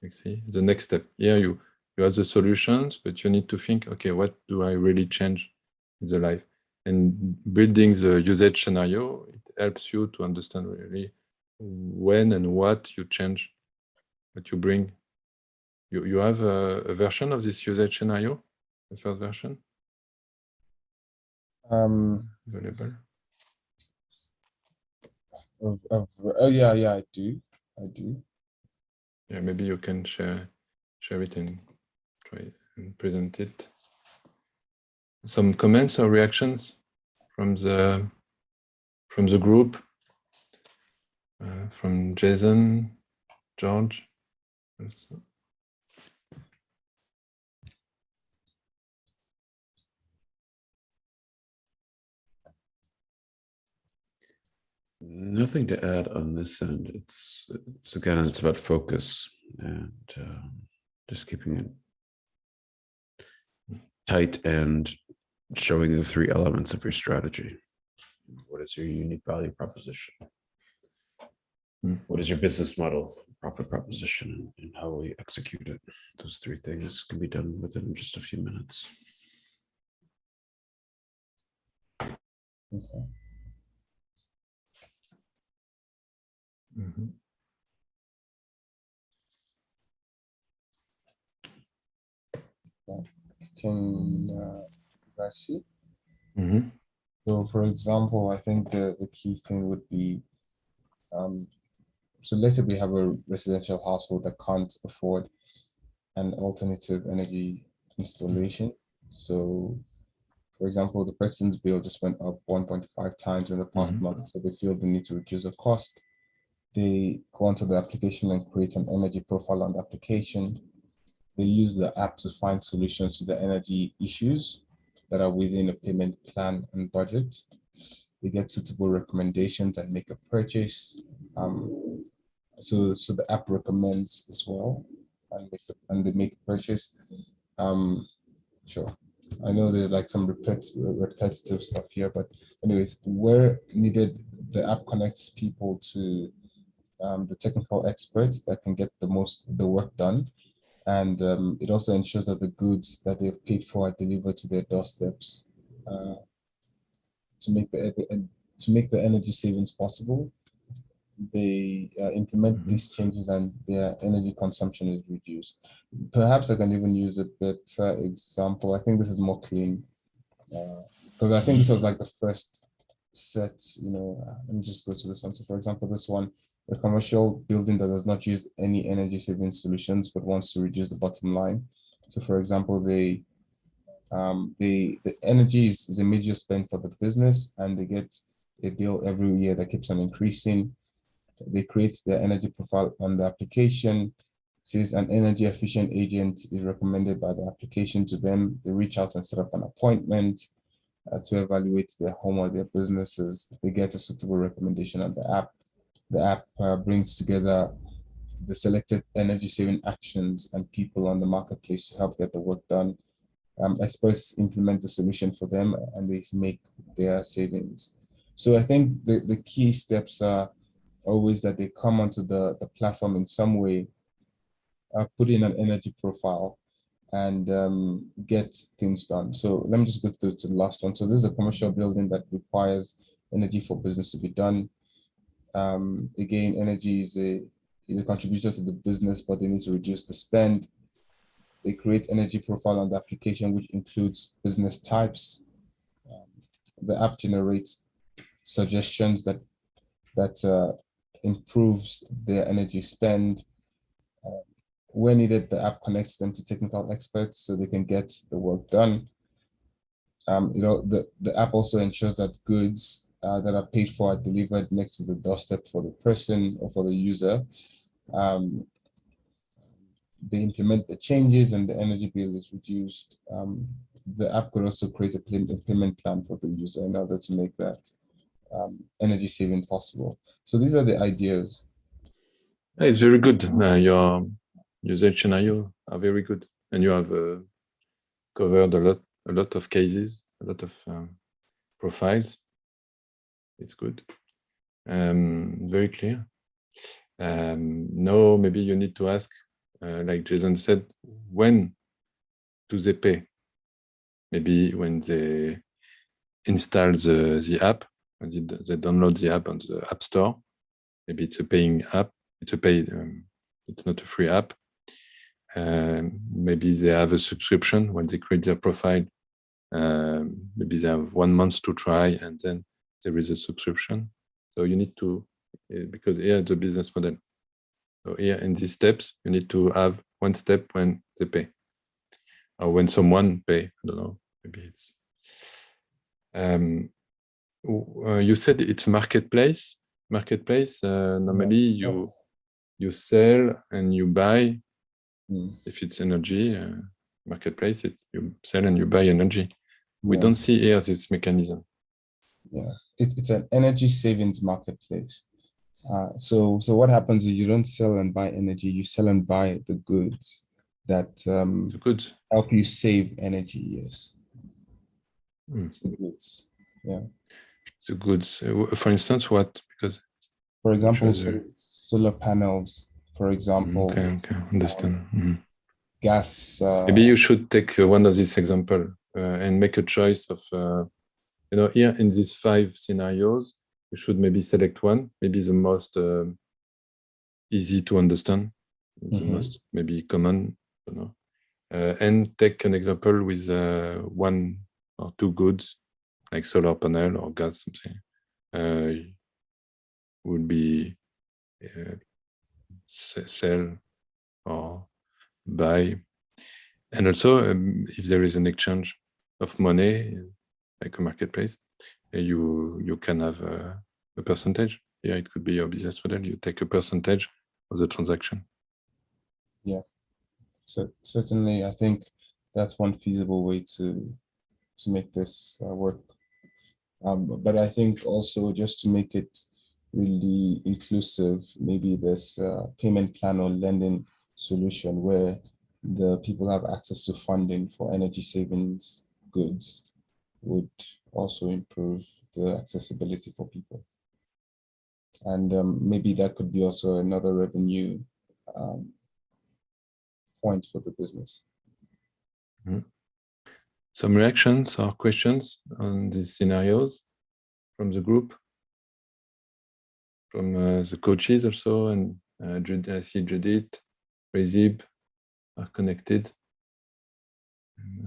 You see, the next step. Here you have the solutions, but you need to think, okay, what do I really change in the life? And building the usage scenario, it helps you to understand really when and what you change, what you bring. You have a version of this usage scenario the first version? Available. Oh yeah, I do. Yeah, maybe you can share it and try and present it. Some comments or reactions from the group, from Jason, George. Also. Nothing to add on this end. It's again, it's about focus and just keeping it tight and showing the three elements of your strategy. What is your unique value proposition? What is your business model, profit proposition, and how will you execute it? Those three things can be done within just a few minutes. Okay. Mm-hmm. Can you guys see? Mm-hmm. So, for example, I think the key thing would be, so let's say we have a residential household that can't afford an alternative energy installation. So, for example, the person's bill just went up 1.5 times in the past month, so they feel the need to reduce the cost. They go onto the application and create an energy profile on the application. They use the app to find solutions to the energy issues that are within a payment plan and budget. They get suitable recommendations and make a purchase. So the app recommends as well, and they make a purchase. Sure. I know there's like some repetitive stuff here, but anyways, where needed, the app connects people to the technical experts that can get the work done. And it also ensures that the goods that they've paid for are delivered to their doorsteps. To make the energy savings possible, they implement these changes and their energy consumption is reduced. Perhaps I can even use a better example. I think this is more clean because I think this was like the first set, let me just go to this one. So for example, this one, a commercial building that does not use any energy saving solutions but wants to reduce the bottom line. So for example, the energy is a major spend for the business, and they get a bill every year that keeps on increasing. They create their energy profile on the application. Says an energy efficient agent is recommended by the application to them. They reach out and set up an appointment to evaluate their home or their businesses. They get a suitable recommendation on the app. The app brings together the selected energy saving actions and people on the marketplace to help get the work done. Experts implement the solution for them and they make their savings. So I think the key steps are always that they come onto the platform in some way, put in an energy profile and get things done. So let me just go through to the last one. So this is a commercial building that requires energy for business to be done. Again, energy is a contributor to the business, but they need to reduce the spend. They create energy profile on the application, which includes business types. The app generates suggestions that improves their energy spend. Where needed, the app connects them to technical experts so they can get the work done. The app also ensures that goods that are paid for are delivered next to the doorstep for the person or for the user. They implement the changes and the energy bill is reduced. The app could also create a payment plan for the user in order to make that energy saving possible. So these are the ideas. It's very good. Your usage scenario are very good, and you have covered a lot of cases, a lot of profiles. It's good. Very clear. Now maybe you need to ask, like Jason said, when do they pay? Maybe when they install the app, when they download the app on the App Store. Maybe it's a paying app. It's a paid. It's not a free app. maybe they have a subscription when they create their profile. Maybe they have 1 month to try, and then there is a subscription. So you need to, because here the business model. So here in these steps, you need to have one step when they pay, or when someone pay. I don't know. Maybe it's. You said it's a marketplace. Normally you sell and you buy. If it's energy marketplace, you sell and you buy energy. We don't see here this mechanism. Yeah, it's an energy savings marketplace. So what happens is you don't sell and buy energy, you sell and buy the goods that help you save energy. Yes. It's the goods. Yeah. The goods. For instance, what? Because for example, solar panels, for example. Okay, understand. Gas. Maybe you should take one of these examples and make a choice of, here in these 5 scenarios, you should maybe select one, maybe the most easy to understand, the most maybe common, and take an example with 1 or 2 goods, like solar panel or gas, something. Would be sell or buy. And also, if there is an exchange of money, like a marketplace, you can have a percentage. Yeah, it could be your business model. You take a percentage of the transaction. Yeah, so certainly, I think that's one feasible way to make this work. But I think also, just to make it really inclusive, maybe this payment plan or lending solution where the people have access to funding for energy savings goods would also improve the accessibility for people. And maybe that could be also another revenue point for the business. Some reactions or questions on these scenarios from the group, from the coaches also, and I see Judith, Rezib are connected.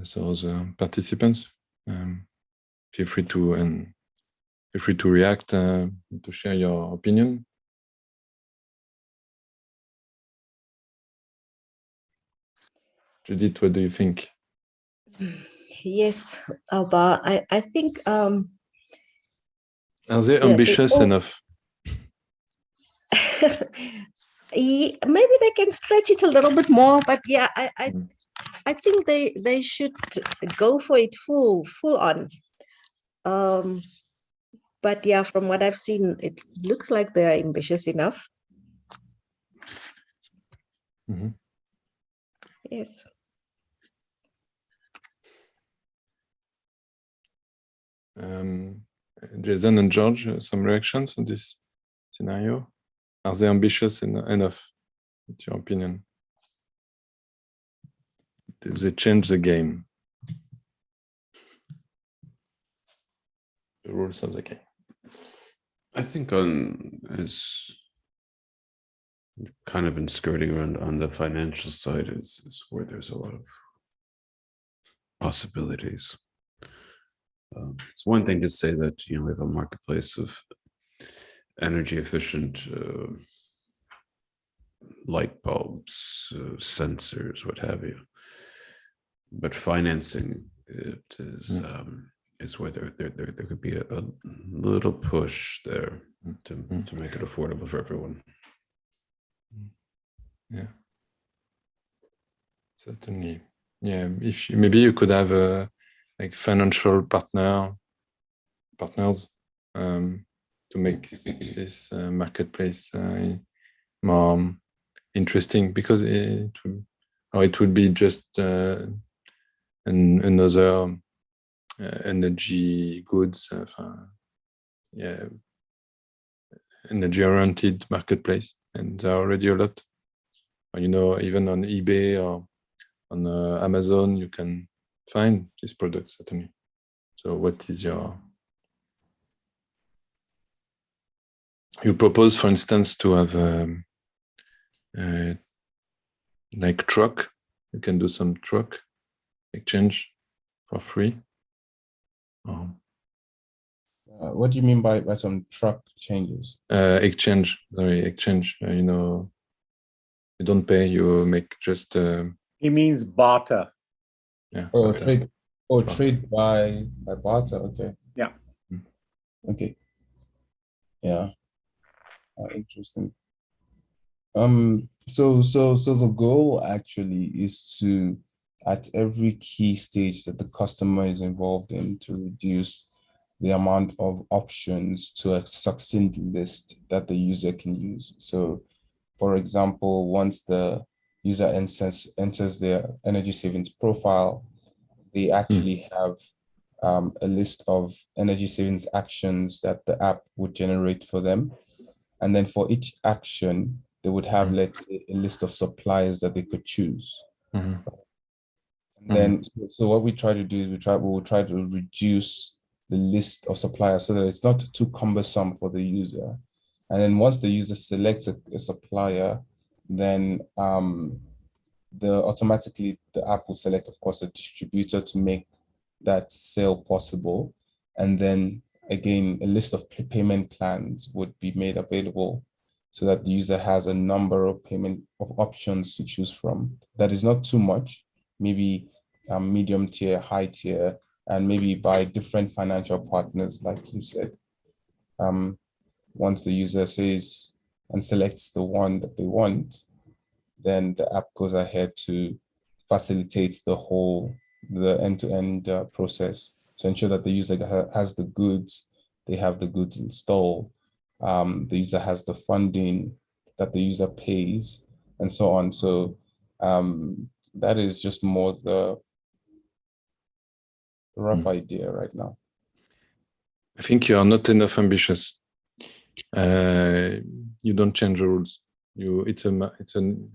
So the participants, feel free to react, to share your opinion. Judith, what do you think? Yes, Alba, I think. Are they ambitious enough? Maybe they can stretch it a little bit more, but yeah, I think they should go for it full on. But yeah, from what I've seen, it looks like they're ambitious enough. Yes. Jason and George, some reactions on this scenario? Are they ambitious enough, in your opinion? Do they change the game? The rules of the game? I think it's kind of been skirting around on the financial side is where there's a lot of possibilities. It's one thing to say that we have a marketplace of energy efficient light bulbs, sensors, what have you. But financing it is where there could be a little push there to make it affordable for everyone. Yeah, certainly. Yeah, if maybe you could have a like financial partners to make this marketplace more interesting, because it would be just another energy goods, energy-oriented marketplace, and there are already a lot. Even on eBay or on Amazon, you can find these products, certainly. So what is you propose, for instance, to have like truck You can do some truck exchange for free. What do you mean by some truck changes? Exchange. You know, you don't pay. You make just. He means barter. Yeah. Oh, barter. trade. Oh, Barter. trade by barter. Okay. Yeah. Okay. Yeah. Interesting. So the goal actually is to, at every key stage that the customer is involved in, to reduce the amount of options to a succinct list that the user can use. So, for example, once the user enters their energy savings profile, they actually have a list of energy savings actions that the app would generate for them. And then for each action, they would have, let's say, a list of suppliers that they could choose. And then, so what we try to do is we will try to reduce the list of suppliers so that it's not too cumbersome for the user. And then once the user selects a supplier, then automatically the app will select, of course, a distributor to make that sale possible. And then again, a list of payment plans would be made available so that the user has a number of payment options to choose from. That is not too much, maybe medium tier, high tier, and maybe by different financial partners, like you said. Once the user says and selects the one that they want, then the app goes ahead to facilitate the end-to-end process to ensure that the user has the goods, they have the goods installed, the user has the funding that the user pays, and so on. So that is just more the rough idea right now. I think you are not enough ambitious. You don't change the rules. It's an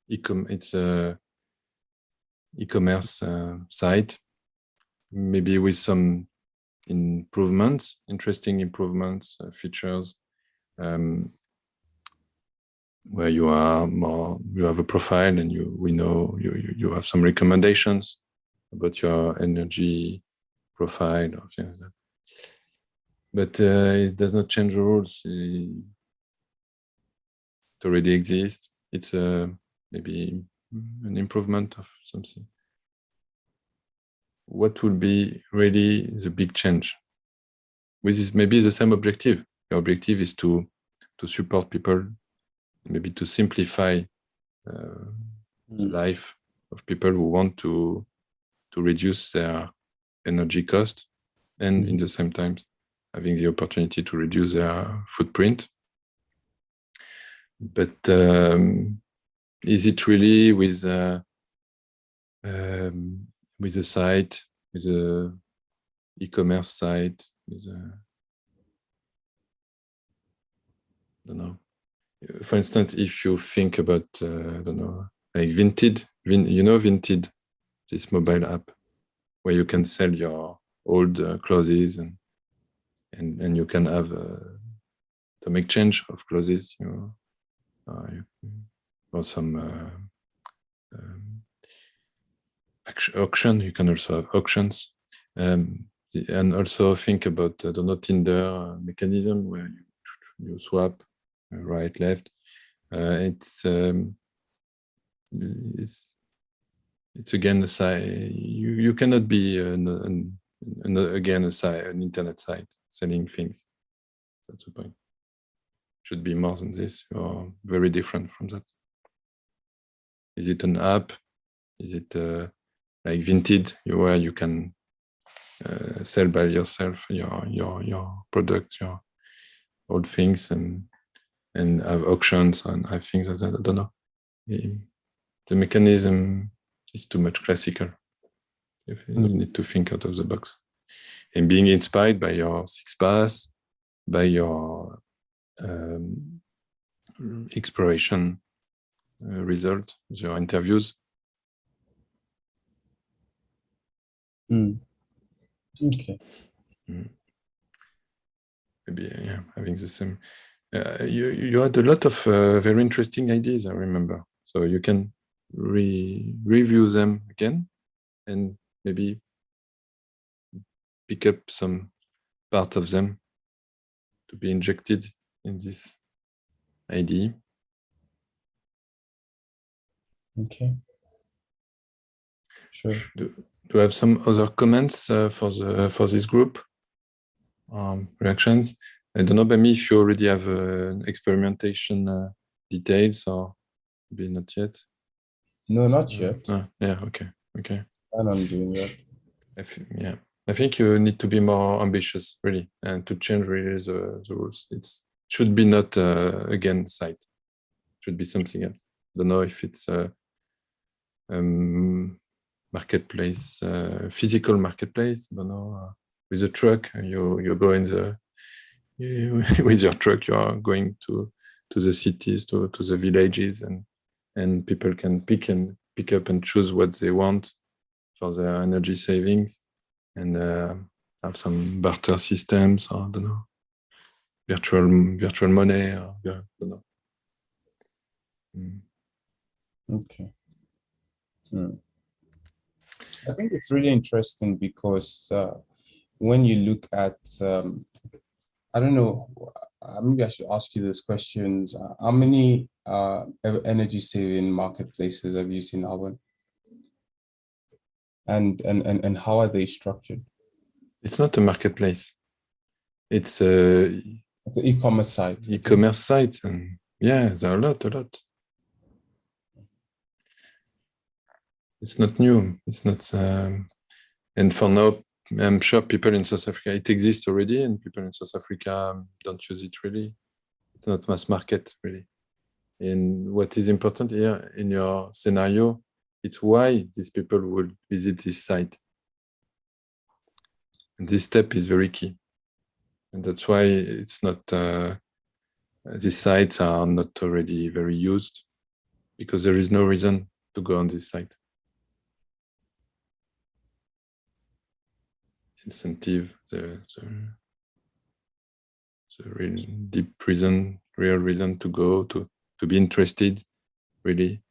e-commerce site, maybe with some improvements, interesting improvements, features, where you have a profile and we know you have some recommendations about your energy profile or things like that. But it does not change the rules. It already exists. It's maybe an improvement of something. What will be really the big change? With this, maybe the same objective. Your objective is to support people, maybe to simplify the life of people who want to reduce their energy cost, and in the same time having the opportunity to reduce their footprint. But is it really with a site, with a e-commerce site, with a, I don't know. For instance, if you think about, I don't know, like Vinted, you know Vinted, this mobile app where you can sell your old clothes and you can have some exchange of clothes, or some auction. You can also have auctions, and also think about the Tinder mechanism where you swap right, left. It's again a site. You cannot be an internet site selling things. That's the point. Should be more than this, or very different from that. Is it an app? Is it like Vinted, where you can sell by yourself your products, your old things, and have auctions and have things like that? I don't know. The mechanism is too much classical. If you need to think out of the box, and being inspired by your SIXPASS, by your exploration result, your interviews. Okay. Maybe having the same. You had a lot of very interesting ideas, I remember. So you can review them again and maybe pick up some part of them to be injected in this idea. Okay. Sure. Do you have some other comments for this group? Reactions? I don't know, Bami, if you already have experimentation details or maybe not yet. No, not yet. Yeah, okay. Plan on doing that. I think you need to be more ambitious, really, and to change really the rules. It should be not again site. It should be something else. Don't know if it's marketplace, physical marketplace. Don't know. With a truck, you go in with your truck. You are going to the cities, to the villages, and people can pick up and choose what they want for their energy savings, and have some barter systems, or I don't know, virtual money, or I don't know. Okay. I think it's really interesting because when you look at, I don't know, maybe I should ask you these questions. How many energy saving marketplaces have you seen, Alban? And how are they structured? It's not a marketplace. It's an e-commerce site. E-commerce site, and yeah, there are a lot. It's not new. It's not, and for now, I'm sure people in South Africa, it exists already, and people in South Africa don't use it really. It's not mass market really. And what is important here in your scenario, it's why these people would visit this site. And this step is very key. And that's why it's not, these sites are not already very used, because there is no reason to go on this site. Incentive, the real deep real reason to go, to be interested, really,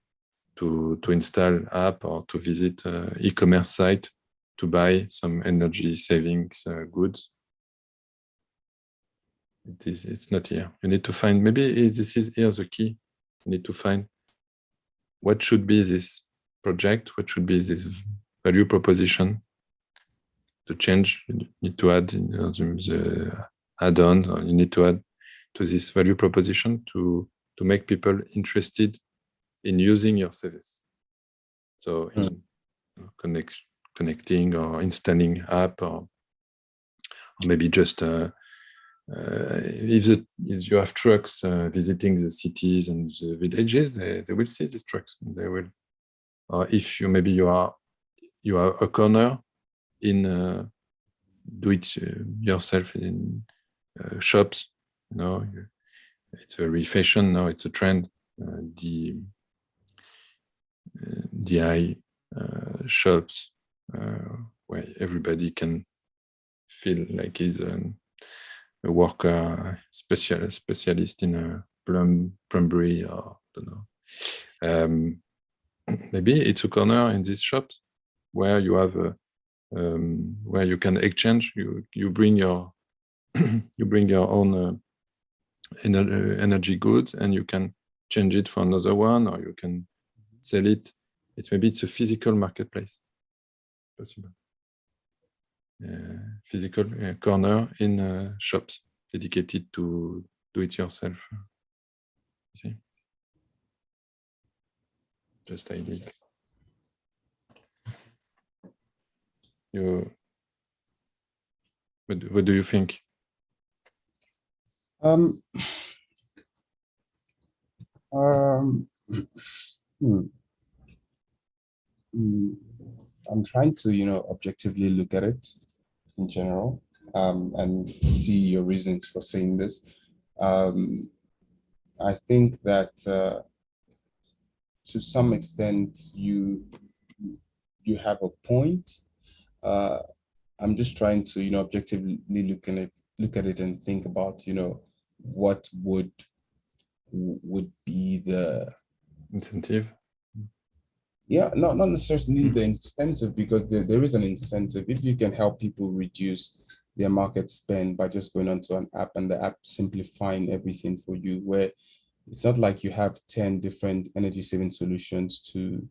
to install app or to visit e-commerce site to buy some energy savings goods. It's not here. You need to find, maybe this is here the key. You need to find what should be this project, what should be this value proposition. To change, you need to add in the add-on, or you need to add to this value proposition to make people interested in using your service. So in connecting or installing app, or maybe just if you have trucks visiting the cities and the villages, they will see these trucks. And they will, or if you are a corner in do it yourself in shops, it's very fashion now. It's a trend. DI shops where everybody can feel like he's a worker, specialist in a plumbery, or I don't know. Maybe it's a corner in these shops where you have where you can exchange. You bring your own energy goods, and you can change it for another one, or you can sell it. Maybe it's a physical marketplace, possible. Physical corner in shops dedicated to do it yourself. You see, just idea. What do you think? I'm trying to, objectively look at it in general, and see your reasons for saying this. I think that to some extent you have a point. I'm just trying to, objectively look at it and think about, what would be the incentive. Yeah, not necessarily the incentive, because there is an incentive. If you can help people reduce their market spend by just going onto an app and the app simplifying everything for you, where it's not like you have 10 different energy saving solutions to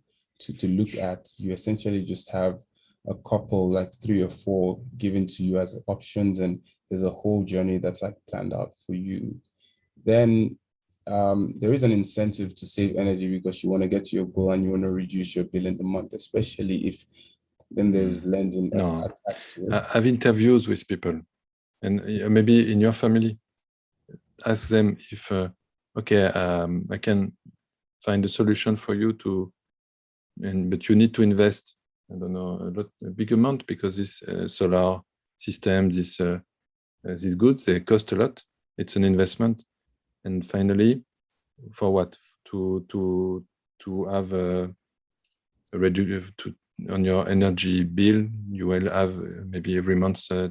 look at. You essentially just have a couple, like 3 or 4 given to you as options, and there's a whole journey that's like planned out for you. Then there is an incentive to save energy because you want to get to your goal and you want to reduce your bill in the month, especially if then there's lending attached to it. I have interviews with people, and maybe in your family, ask them if, okay, I can find a solution for you to, but you need to invest, I don't know, a big amount, because this solar system, these goods, they cost a lot. It's an investment. And finally, for what? To have a on your energy bill, you will have maybe every month, I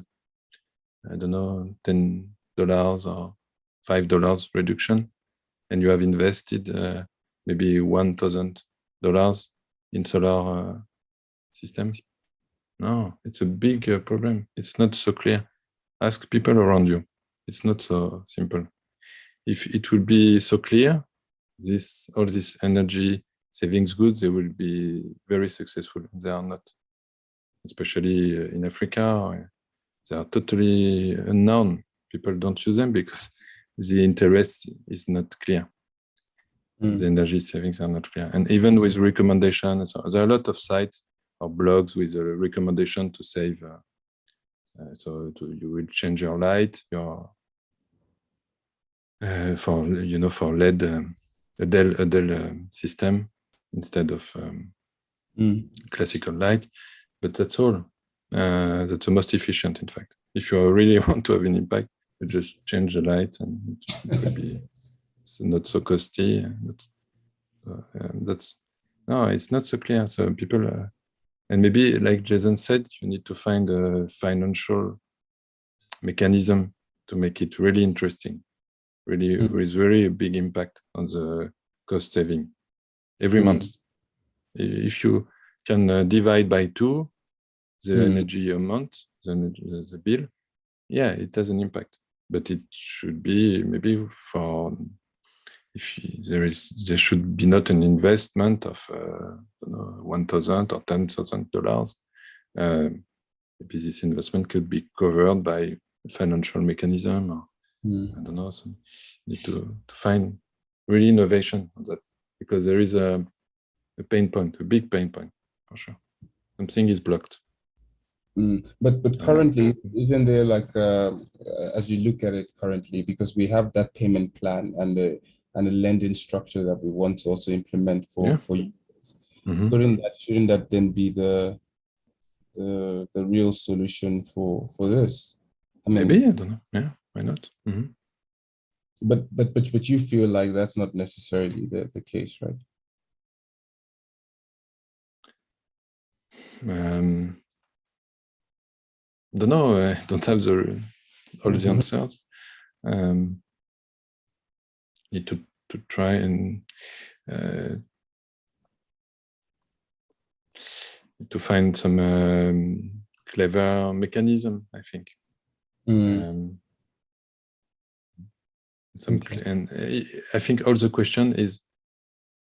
don't know, $10 or $5 reduction, and you have invested maybe $1,000 in solar system. No, it's a big problem. It's not so clear. Ask people around you. It's not so simple. If it will be so clear, all these energy savings goods, they will be very successful. They are not, especially in Africa. They are totally unknown. People don't use them because the interest is not clear. The energy savings are not clear. And even with recommendations, there are a lot of sites or blogs with a recommendation to save. You will change your light, for LED, a Dell system instead of classical light, but that's all. That's the most efficient, in fact. If you really want to have an impact, you just change the light, and it will be not so costly. No, it's not so clear. So people, and maybe like Jason said, you need to find a financial mechanism to make it really interesting. Really, with very big impact on the cost saving every month. If you can divide by 2 the energy amount, the bill, yeah, it has an impact. But it should be maybe for, if there should be not an investment of $1,000 or $10,000. Maybe this investment could be covered by a financial mechanism, or I don't know. So you need to find really innovation on that, because there is a pain point, a big pain point, for sure. Something is blocked. But currently, isn't there, like, as you look at it currently, because we have that payment plan and the lending structure that we want to also implement for you, shouldn't that then be the real solution for this? I mean, maybe, I don't know. Yeah, why not? But you feel like that's not necessarily the case, right? Don't know. I don't have all the answers. Need to try and to find some clever mechanism, I think. And I think all the question is,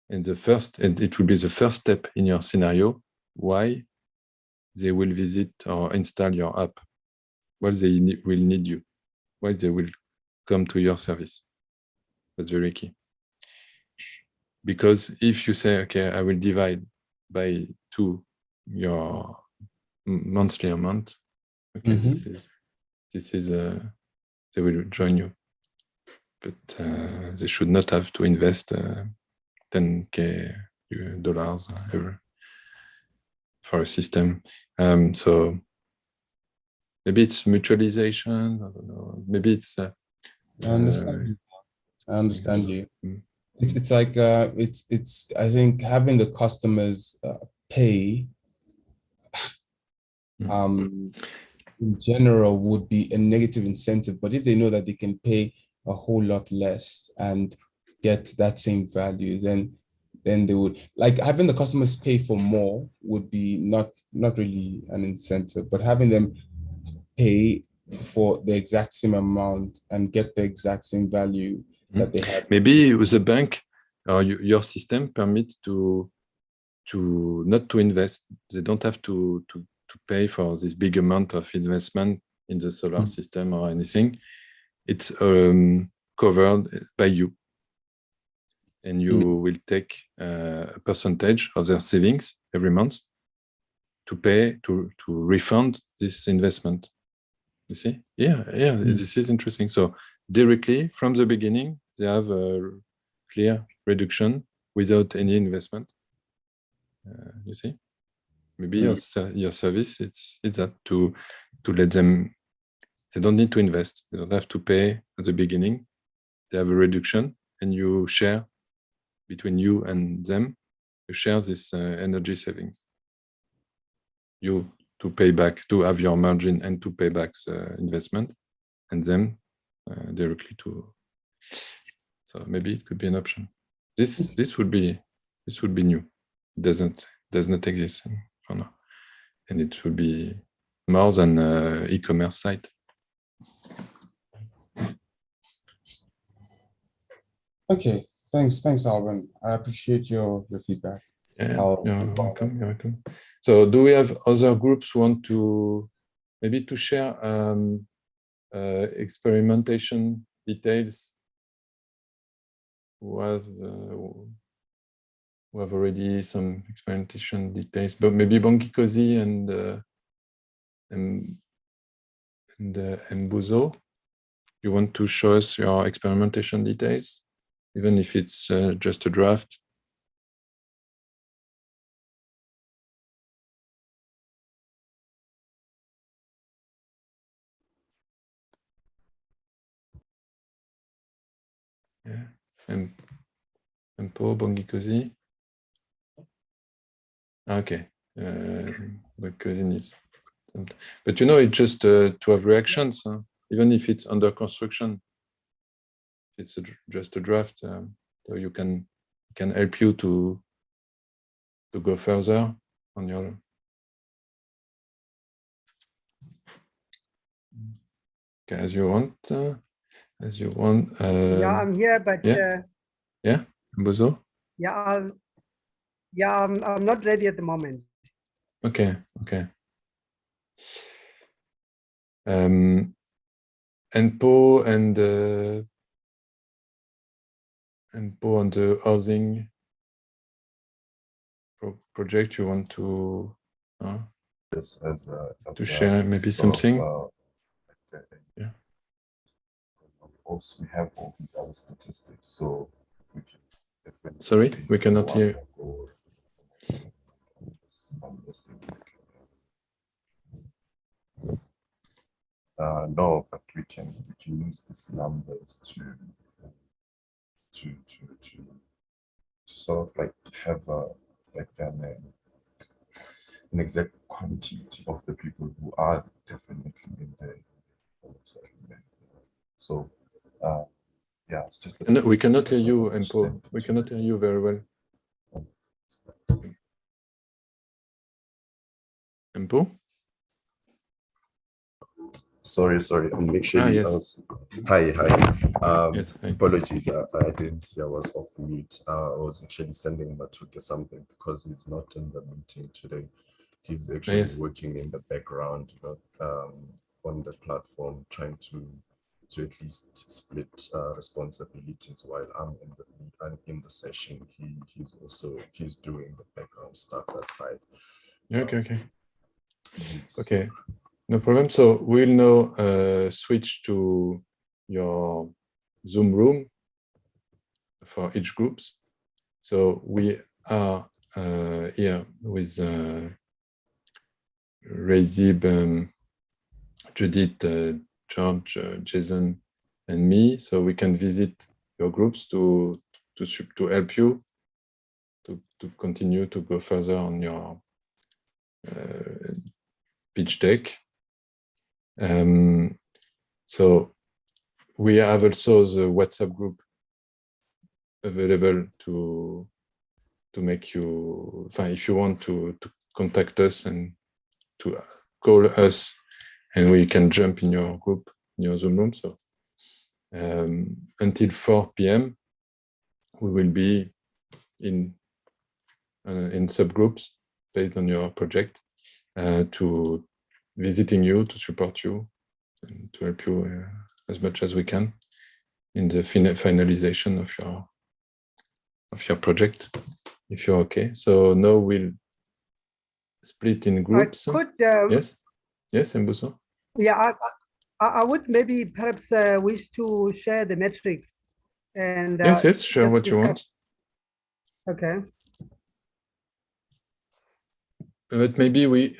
and it will be the first step in your scenario, why they will visit or install your app, why they will need you, why they will come to your service. That's very key. Because if you say, okay, I will divide by 2 your monthly amount, okay, this is they will join you, but they should not have to invest $10,000 ever for a system. So maybe it's mutualization. I don't know. Maybe it's. I understand you. It's like it's. I think having the customers pay, in general, would be a negative incentive. But if they know that they can pay a whole lot less and get that same value, then then they would, like, having the customers pay for more would be not really an incentive, but having them pay for the exact same amount and get the exact same value that they had. Maybe with the bank, your system permits to not to invest. They don't have to pay for this big amount of investment in the solar system or anything. It's covered by you, and you will take a percentage of their savings every month to pay to refund this investment. You see? Yeah. This is interesting. So directly from the beginning, they have a clear reduction without any investment. You see? Maybe your service, it's that to let them. They don't need to invest. They don't have to pay at the beginning. They have a reduction, and you share between you and them. You share this energy savings. You to pay back, to have your margin and to pay back the investment, and then directly to. So maybe it could be an option. This would be new. It does not exist for now, and it would be more than e-commerce site. Okay, thanks, Alban. I appreciate your feedback. Yeah, you're welcome. So do we have other groups who want to maybe to share experimentation details? Who have already some experimentation details, but maybe Bongikosi and Buzo, you want to show us your experimentation details, even if it's just a draft? Yeah, and Paul Bongikosi. Okay, Bongikosi needs, but you know, it's just to have reactions, huh? Even if it's under construction. It's just a draft, so you can help you to go further on your. Okay, as you want. Yeah, I'm here, but yeah, Buzo. Yeah, I'm not ready at the moment. Okay. And Paul and Paul on the housing project, you want to share maybe something? Yeah. Also, we have all these other statistics, so we can. Sorry, we cannot hear. No, but we can use these numbers to sort of like have an exact quantity of the people who are definitely in the settlement. So yeah, it's just. No, we cannot hear you, Paul. We cannot hear you very well. Paul? Sorry. I'll make sure. Yes. Hi. Yes, hi. Apologies. I didn't see I was off mute. I was actually sending Matuke something because he's not in the meeting today. He's actually working in the background, on the platform, trying to at least split responsibilities while I'm in the session. He's doing the background stuff that side. Okay. Okay. No problem. So we'll now switch to your Zoom room for each groups. So we are here with Razib, Judith, George, Jason, and me. So we can visit your groups to help you to continue to go further on your pitch deck. So we have also the WhatsApp group available to make you, if you want to contact us and to call us, and we can jump in your group, in your Zoom room. So until 4 p.m. we will be in subgroups based on your project, to visiting you, to support you, and to help you as much as we can in the finalization of your project, if you're okay. So now we'll split in groups. Yes, Mbuso? Yeah, I would maybe perhaps wish to share the metrics and yes, share what you want. Okay. But maybe we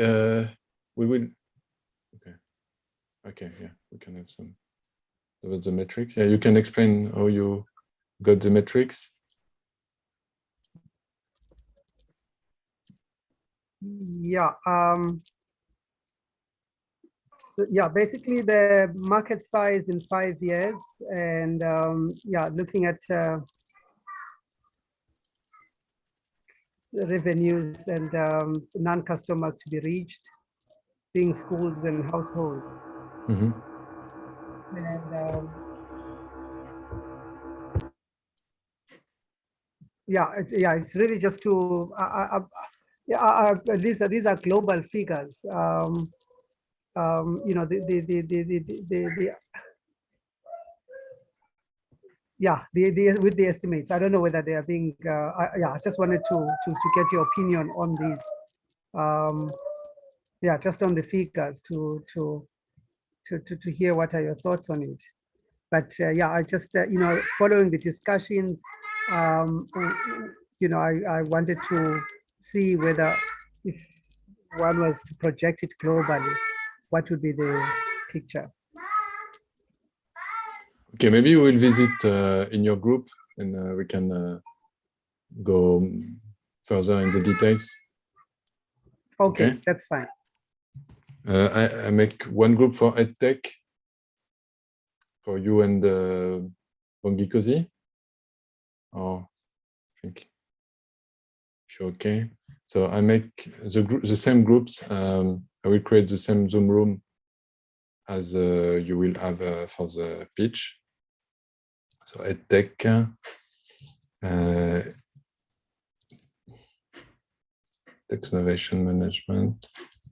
will. Okay, yeah, we can have some about the metrics. Yeah, you can explain how you got the metrics. Yeah. So yeah, basically the market size in 5 years, and yeah, looking at revenues and non-customers to be reached, being schools and households. Mm-hmm. And yeah, it's really just to these are global figures. You know, with the estimates, I don't know whether they are being. Yeah, I just wanted to get your opinion on these. Yeah, just on the figures to hear what are your thoughts on it. But yeah, I just you know, following the discussions, you know, I wanted to see whether if one was to project it globally, what would be the picture? Okay, maybe we'll visit in your group, and we can go further in the details. Okay, that's fine. I make one group for EdTech for you and Bongi Cozy. Oh, I think if you're okay. So I make the same groups. I will create the same Zoom room as you will have for the pitch. So EdTech, text innovation management.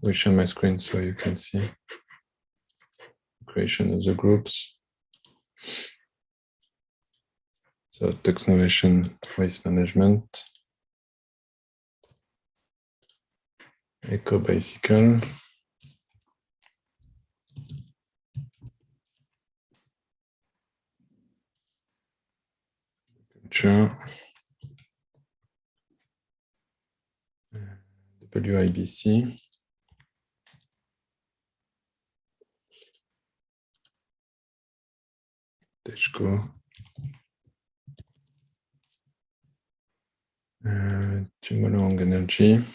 We share my screen so you can see creation of the groups. So text innovation, waste management, eco bicycle. Culture. WIBC. Techco. Tumolong Energy.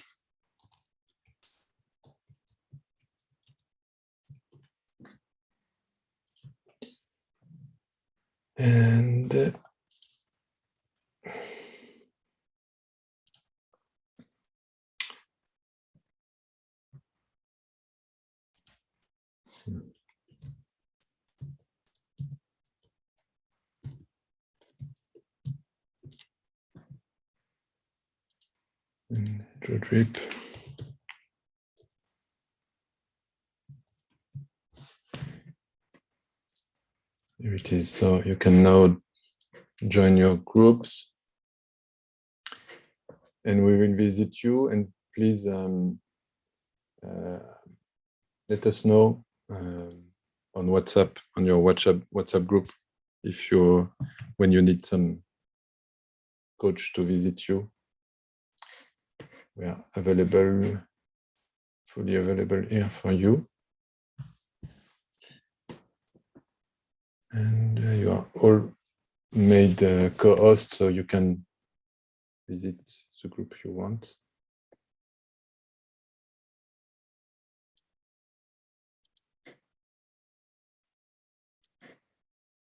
And drip. Here it is. So you can now join your groups, and we will visit you. And please let us know on WhatsApp, on your WhatsApp group, if when you need some coach to visit you. We are available, fully available here for you. And you are all made co-host, so you can visit the group you want.